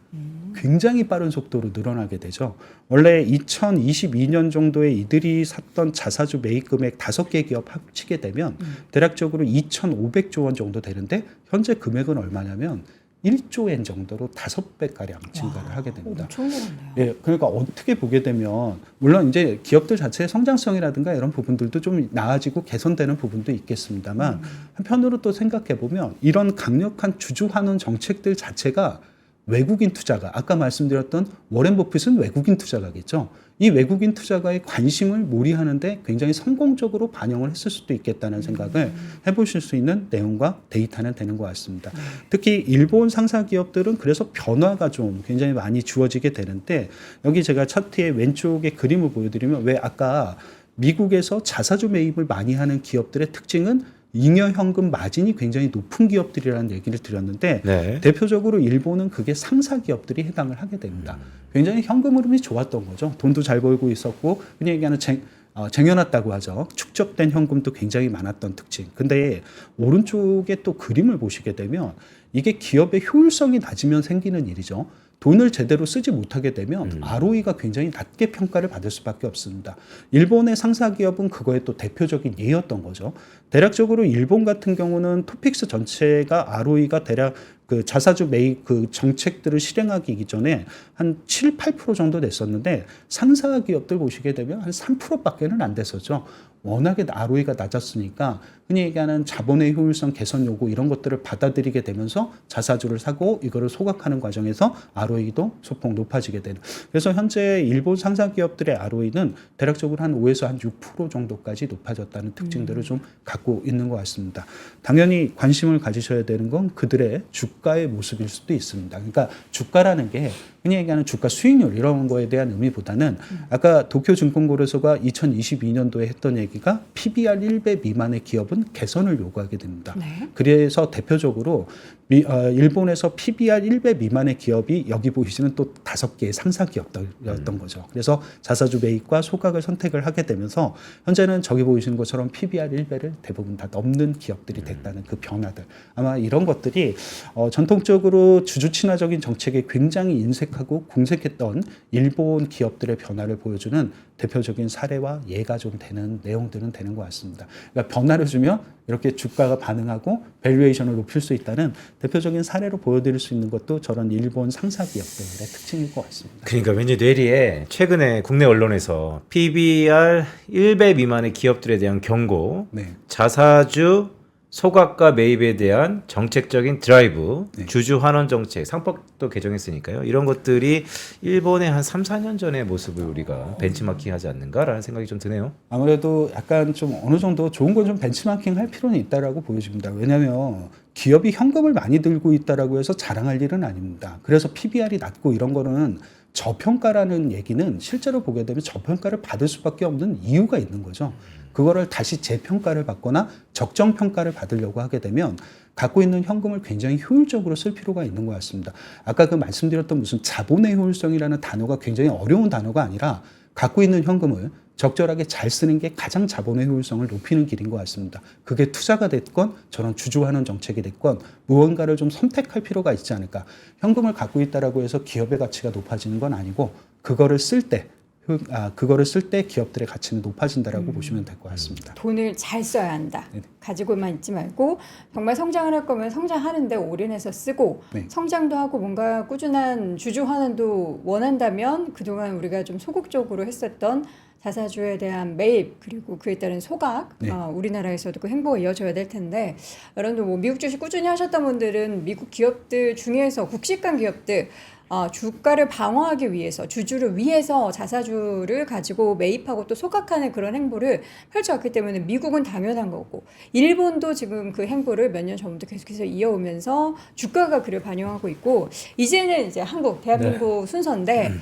굉장히 빠른 속도로 늘어나게 되죠. 원래 2022년 정도에 이들이 샀던 자사주 매입 금액 5개 기업 합치게 되면 대략적으로 2,500조 원 정도 되는데, 현재 금액은 얼마냐면 1조 엔 정도로 5배가량 증가를 하게 됩니다. 엄청 늘었네요. 예, 그러니까 어떻게 보게 되면, 물론 이제 기업들 자체의 성장성이라든가 이런 부분들도 좀 나아지고 개선되는 부분도 있겠습니다만, 한편으로 또 생각해 보면 이런 강력한 주주 환원 정책들 자체가 외국인 투자가, 아까 말씀드렸던 워렌 버핏은 외국인 투자가겠죠. 이 외국인 투자가의 관심을 몰이하는데 굉장히 성공적으로 반영을 했을 수도 있겠다는 생각을 해보실 수 있는 내용과 데이터는 되는 것 같습니다. 특히 일본 상사 기업들은 그래서 변화가 좀 굉장히 많이 주어지게 되는데, 여기 제가 차트의 왼쪽에 그림을 보여드리면, 왜 아까 미국에서 자사주 매입을 많이 하는 기업들의 특징은 잉여 현금 마진이 굉장히 높은 기업들이라는 얘기를 드렸는데 네. 대표적으로 일본은 그게 상사 기업들이 해당을 하게 됩니다. 굉장히 현금 흐름이 좋았던 거죠. 돈도 잘 벌고 있었고 그냥 얘기하는 쟁여놨다고 하죠. 축적된 현금도 굉장히 많았던 특징. 근데 오른쪽에 또 그림을 보시게 되면 이게 기업의 효율성이 낮으면 생기는 일이죠. 돈을 제대로 쓰지 못하게 되면 ROE가 굉장히 낮게 평가를 받을 수밖에 없습니다. 일본의 상사 기업은 그거의 또 대표적인 예였던 거죠. 대략적으로 일본 같은 경우는 토픽스 전체가 ROE가 대략 그 자사주 매입 그 정책들을 실행하기 이전에 한 7, 8% 정도 됐었는데 상사 기업들 보시게 되면 한 3%밖에는 안 됐었죠. 워낙에 ROE가 낮았으니까 흔히 얘기하는 자본의 효율성 개선 요구 이런 것들을 받아들이게 되면서 자사주를 사고 이거를 소각하는 과정에서 ROE도 소폭 높아지게 되는. 그래서 현재 일본 상사 기업들의 ROE는 대략적으로 한 5에서 한 6% 정도까지 높아졌다는 특징들을 좀 갖고 있는 것 같습니다. 당연히 관심을 가지셔야 되는 건 그들의 주가의 모습일 수도 있습니다. 그러니까 주가라는 게 흔히 얘기하는 주가 수익률 이런 거에 대한 의미보다는 아까 도쿄증권거래소가 2022년도에 했던 얘기가 PBR 1배 미만의 기업은 개선을 요구하게 됩니다. 네. 그래서 대표적으로 일본에서 PBR 1배 미만의 기업이 여기 보이시는 또 5개의 상사 기업들이었던 거죠. 그래서 자사주 매입과 소각을 선택을 하게 되면서 현재는 저기 보이시는 것처럼 PBR 1배를 대부분 다 넘는 기업들이 됐다는 그 변화들. 아마 이런 것들이 전통적으로 주주 친화적인 정책에 굉장히 인색하고 궁색했던 일본 기업들의 변화를 보여주는 대표적인 사례와 예가 좀 되는 내용들은 되는 것 같습니다. 그러니까 변화를 주면 이렇게 주가가 반응하고 밸류에이션을 높일 수 있다는 대표적인 사례로 보여드릴 수 있는 것도 저런 일본 상사 기업들의 특징일 것 같습니다. 그러니까 왠지 뇌리에 최근에 국내 언론에서 PBR 1배 미만의 기업들에 대한 경고, 네. 자사주 소각과 매입에 대한 정책적인 드라이브, 네. 주주 환원 정책, 상법도 개정했으니까요. 이런 것들이 일본의 한 3, 4년 전의 모습을 우리가 벤치마킹하지 않는가라는 생각이 좀 드네요. 아무래도 약간 좀 어느 정도 좋은 건 좀 벤치마킹 할 필요는 있다라고 보여집니다. 왜냐하면 기업이 현금을 많이 들고 있다라고 해서 자랑할 일은 아닙니다. 그래서 PBR이 낮고 이런 거는 저평가라는 얘기는 실제로 보게 되면 저평가를 받을 수밖에 없는 이유가 있는 거죠. 그거를 다시 재평가를 받거나 적정평가를 받으려고 하게 되면 갖고 있는 현금을 굉장히 효율적으로 쓸 필요가 있는 것 같습니다. 아까 그 말씀드렸던 무슨 자본의 효율성이라는 단어가 굉장히 어려운 단어가 아니라 갖고 있는 현금을 적절하게 잘 쓰는 게 가장 자본의 효율성을 높이는 길인 것 같습니다. 그게 투자가 됐건 저런 주주환원 정책이 됐건 무언가를 좀 선택할 필요가 있지 않을까. 현금을 갖고 있다라고 해서 기업의 가치가 높아지는 건 아니고 그거를 쓸 때 기업들의 가치는 높아진다라고 보시면 될 것 같습니다. 돈을 잘 써야 한다. 네네. 가지고만 있지 말고 정말 성장을 할 거면 성장하는데 올인해서 쓰고 네. 성장도 하고 뭔가 꾸준한 주주 환원도 원한다면 그동안 우리가 좀 소극적으로 했었던 자사주에 대한 매입 그리고 그에 따른 소각 네. 우리나라에서도 그 행보가 이어져야 될 텐데 여러분들 뭐 미국 주식 꾸준히 하셨던 분들은 미국 기업들 중에서 국시간 기업들 주가를 방어하기 위해서 주주를 위해서 자사주를 가지고 매입하고 또 소각하는 그런 행보를 펼쳐왔기 때문에 미국은 당연한 거고 일본도 지금 그 행보를 몇 년 전부터 계속해서 이어오면서 주가가 그를 반영하고 있고 이제는 이제 한국 대한민국 순서인데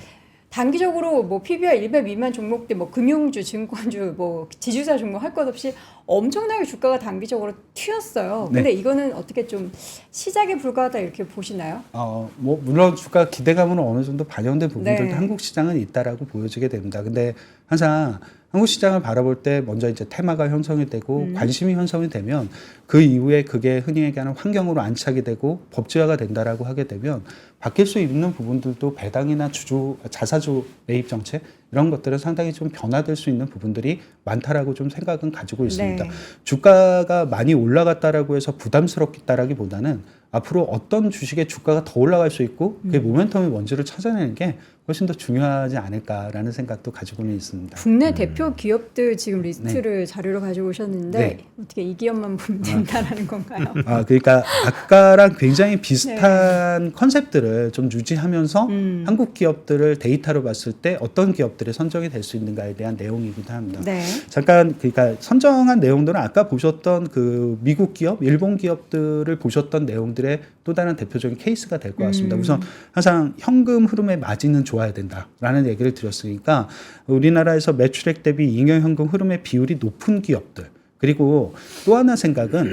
단기적으로 뭐 PBR 1배 미만 종목들 뭐 금융주, 증권주, 뭐 지주사 종목 할 것 없이 엄청나게 주가가 단기적으로 튀었어요. 근데 네. 이거는 어떻게 좀 시작에 불과하다 이렇게 보시나요? 뭐 물론 주가 기대감은 어느 정도 반영된 부분들도 네. 한국 시장은 있다라고 보여지게 됩니다. 근데 항상 한국 시장을 바라볼 때 먼저 이제 테마가 형성이 되고 관심이 형성이 되면 그 이후에 그게 흔히 얘기하는 환경으로 안착이 되고 법제화가 된다라고 하게 되면 바뀔 수 있는 부분들도 배당이나 자사주 매입 정책 이런 것들은 상당히 좀 변화될 수 있는 부분들이 많다라고 좀 생각은 가지고 있습니다. 네. 주가가 많이 올라갔다라고 해서 부담스럽다라기보다는 앞으로 어떤 주식의 주가가 더 올라갈 수 있고 그게 모멘텀이 뭔지를 찾아내는 게 훨씬 더 중요하지 않을까라는 생각도 가지고는 있습니다. 국내 대표 기업들 지금 리스트를 자료로 가지고 오셨는데 네. 어떻게 이 기업만 보면 된다라는 건가요? 그러니까 아까랑 굉장히 비슷한 컨셉들을 좀 유지하면서 한국 기업들을 데이터로 봤을 때 어떤 기업들이 선정이 될 수 있는가에 대한 내용이기도 합니다. 네. 잠깐 그러니까 선정한 내용들은 아까 보셨던 그 미국 기업, 일본 기업들을 보셨던 내용들 기업들의 또 다른 대표적인 케이스가 될 것 같습니다. 우선 항상 현금 흐름의 마진은 좋아야 된다라는 얘기를 드렸으니까 우리나라에서 매출액 대비 잉여현금 흐름의 비율이 높은 기업들, 그리고 또 하나 생각은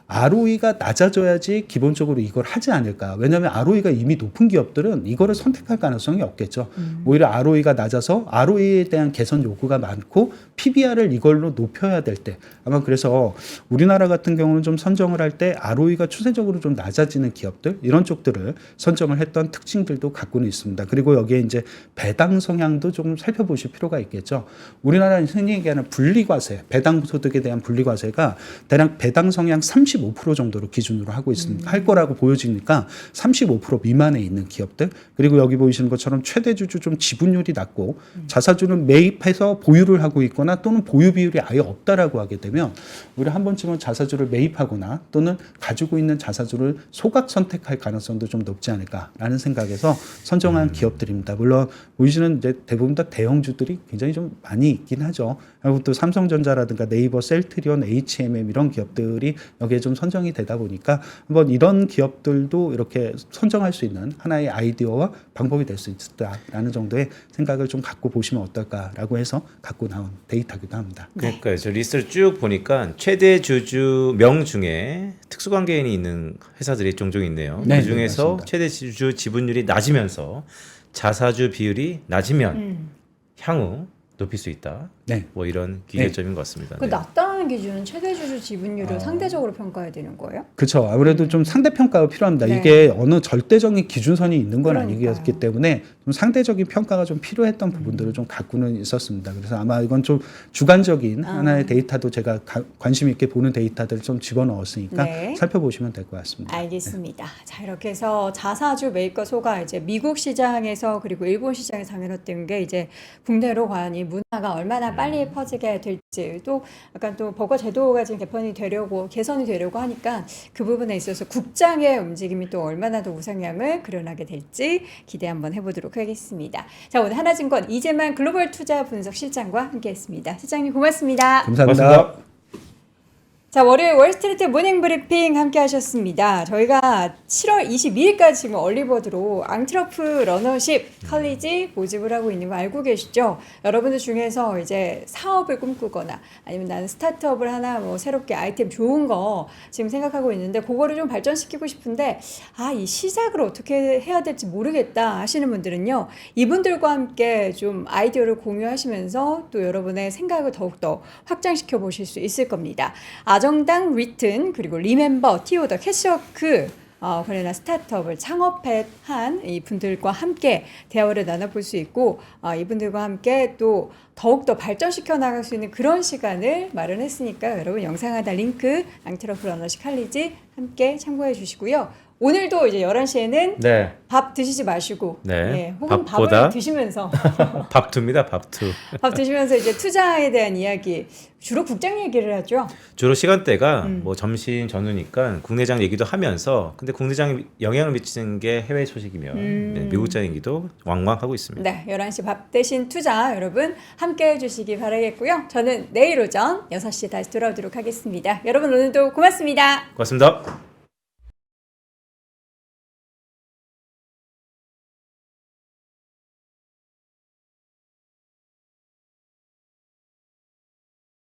ROE가 낮아져야지 기본적으로 이걸 하지 않을까. 왜냐하면 ROE가 이미 높은 기업들은 이거를 선택할 가능성이 없겠죠. 오히려 ROE가 낮아서 ROE에 대한 개선 요구가 많고 PBR을 이걸로 높여야 될 때, 아마 그래서 우리나라 같은 경우는 좀 선정을 할 때 ROE가 추세적으로 좀 낮아지는 기업들, 이런 쪽들을 선정을 했던 특징들도 갖고는 있습니다. 그리고 여기에 이제 배당 성향도 조금 살펴보실 필요가 있겠죠. 우리나라는 흔히 얘기하는 분리과세, 배당 소득에 대한 분리과세가 대략 배당 성향 35% 정도로 기준으로 하고 있습니다. 할 거라고 보여지니까 35% 미만에 있는 기업들, 그리고 여기 보이시는 것처럼 최대 주주 좀 지분율이 낮고 자사주는 매입해서 보유를 하고 있거나 또는 보유 비율이 아예 없다라고 하게 되면 우리 한 번쯤은 자사주를 매입하거나 또는 가지고 있는 자사주를 소각 선택할 가능성도 좀 높지 않을까라는 생각에서 선정한 기업들입니다. 물론 보이시는 이제 대부분 다 대형주들이 굉장히 좀 많이 있긴 하죠. 그리고 또 삼성전자라든가 네이버, 셀트리온, HMM 이런 기업들이 여기에 좀 선정이 되다 보니까 한번 이런 기업들도 이렇게 선정할 수 있는 하나의 아이디어와 방법이 될 수 있다라는 정도의 생각을 좀 갖고 보시면 어떨까라고 해서 갖고 나온 데이터기도 합니다. 그러니까요. 저 리스트를 쭉 보니까 최대 주주 명 중에 특수관계인이 있는 회사들이 종종 있네요. 네, 그 중에서 맞습니다. 최대 주주 지분율이 낮으면서 자사주 비율이 낮으면 향후 높일 수 있다. 네. 뭐 이런 기결점인 것 같습니다. 그 네. 낮다는 기준은 최대 주주 지분율을 상대적으로 평가해야 되는 거예요? 그렇죠. 아무래도 좀 상대 평가가 필요합니다. 네. 이게 어느 절대적인 기준선이 있는 건 그러니까요. 아니었기 때문에 좀 상대적인 평가가 좀 필요했던 부분들을 좀 갖고는 있었습니다. 그래서 아마 이건 좀 주관적인 하나의 데이터도 제가 관심 있게 보는 데이터들을 좀 집어넣었으니까 네. 살펴보시면 될 것 같습니다. 알겠습니다. 자, 이렇게 해서 자사주 매입과 소가 이제 미국 시장에서 그리고 일본 시장에서 당연했던 게 이제 국내로 과연 이 문화가 얼마나 빨리 퍼지게 될지, 또 약간 또 법과 제도가 지금 개선이 되려고 하니까 그 부분에 있어서 국장의 움직임이 또 얼마나 더 우상향을 그려나게 될지 기대 한번 해보도록 하겠습니다. 자, 오늘 하나증권 이재만 글로벌 투자 분석 실장과 함께했습니다. 실장님 고맙습니다. 감사합니다. 고맙습니다. 자, 월요일 월스트리트 모닝 브리핑 함께 하셨습니다. 저희가 7월 22일까지 지금 얼리버드로 앙트러프 러너십 컬리지 모집을 하고 있는 거 알고 계시죠? 여러분들 중에서 이제 사업을 꿈꾸거나 아니면 나는 스타트업을 하나 뭐 새롭게 아이템 좋은 거 지금 생각하고 있는데 그거를 좀 발전시키고 싶은데 이 시작을 어떻게 해야 될지 모르겠다 하시는 분들은요. 이분들과 함께 좀 아이디어를 공유하시면서 또 여러분의 생각을 더욱더 확장시켜 보실 수 있을 겁니다. 아정당 리튼 그리고 리멤버 티오더 캐시워크 그러나 스타트업을 창업한 이 분들과 함께 대화를 나눠볼 수 있고 이분들과 함께 또 더욱더 발전시켜 나갈 수 있는 그런 시간을 마련했으니까 여러분 영상 하단 링크 앙트러프 러너십 컬리지 함께 참고해 주시고요. 오늘도 이제 11시에는 네. 밥 드시지 마시고 네. 혹은 밥보다 밥을 드시면서 밥투입니다. 밥투. 밥 드시면서 이제 투자에 대한 이야기 주로 국장 얘기를 하죠. 주로 시간대가 뭐 점심 전후니까 국내장 얘기도 하면서 근데 국내장에 영향을 미치는 게 해외 소식이면 네, 미국장 얘기도 왕왕하고 있습니다. 네, 11시 밥 대신 투자 여러분 함께 해주시기 바라겠고요. 저는 내일 오전 6시에 다시 돌아오도록 하겠습니다. 여러분 오늘도 고맙습니다. 고맙습니다.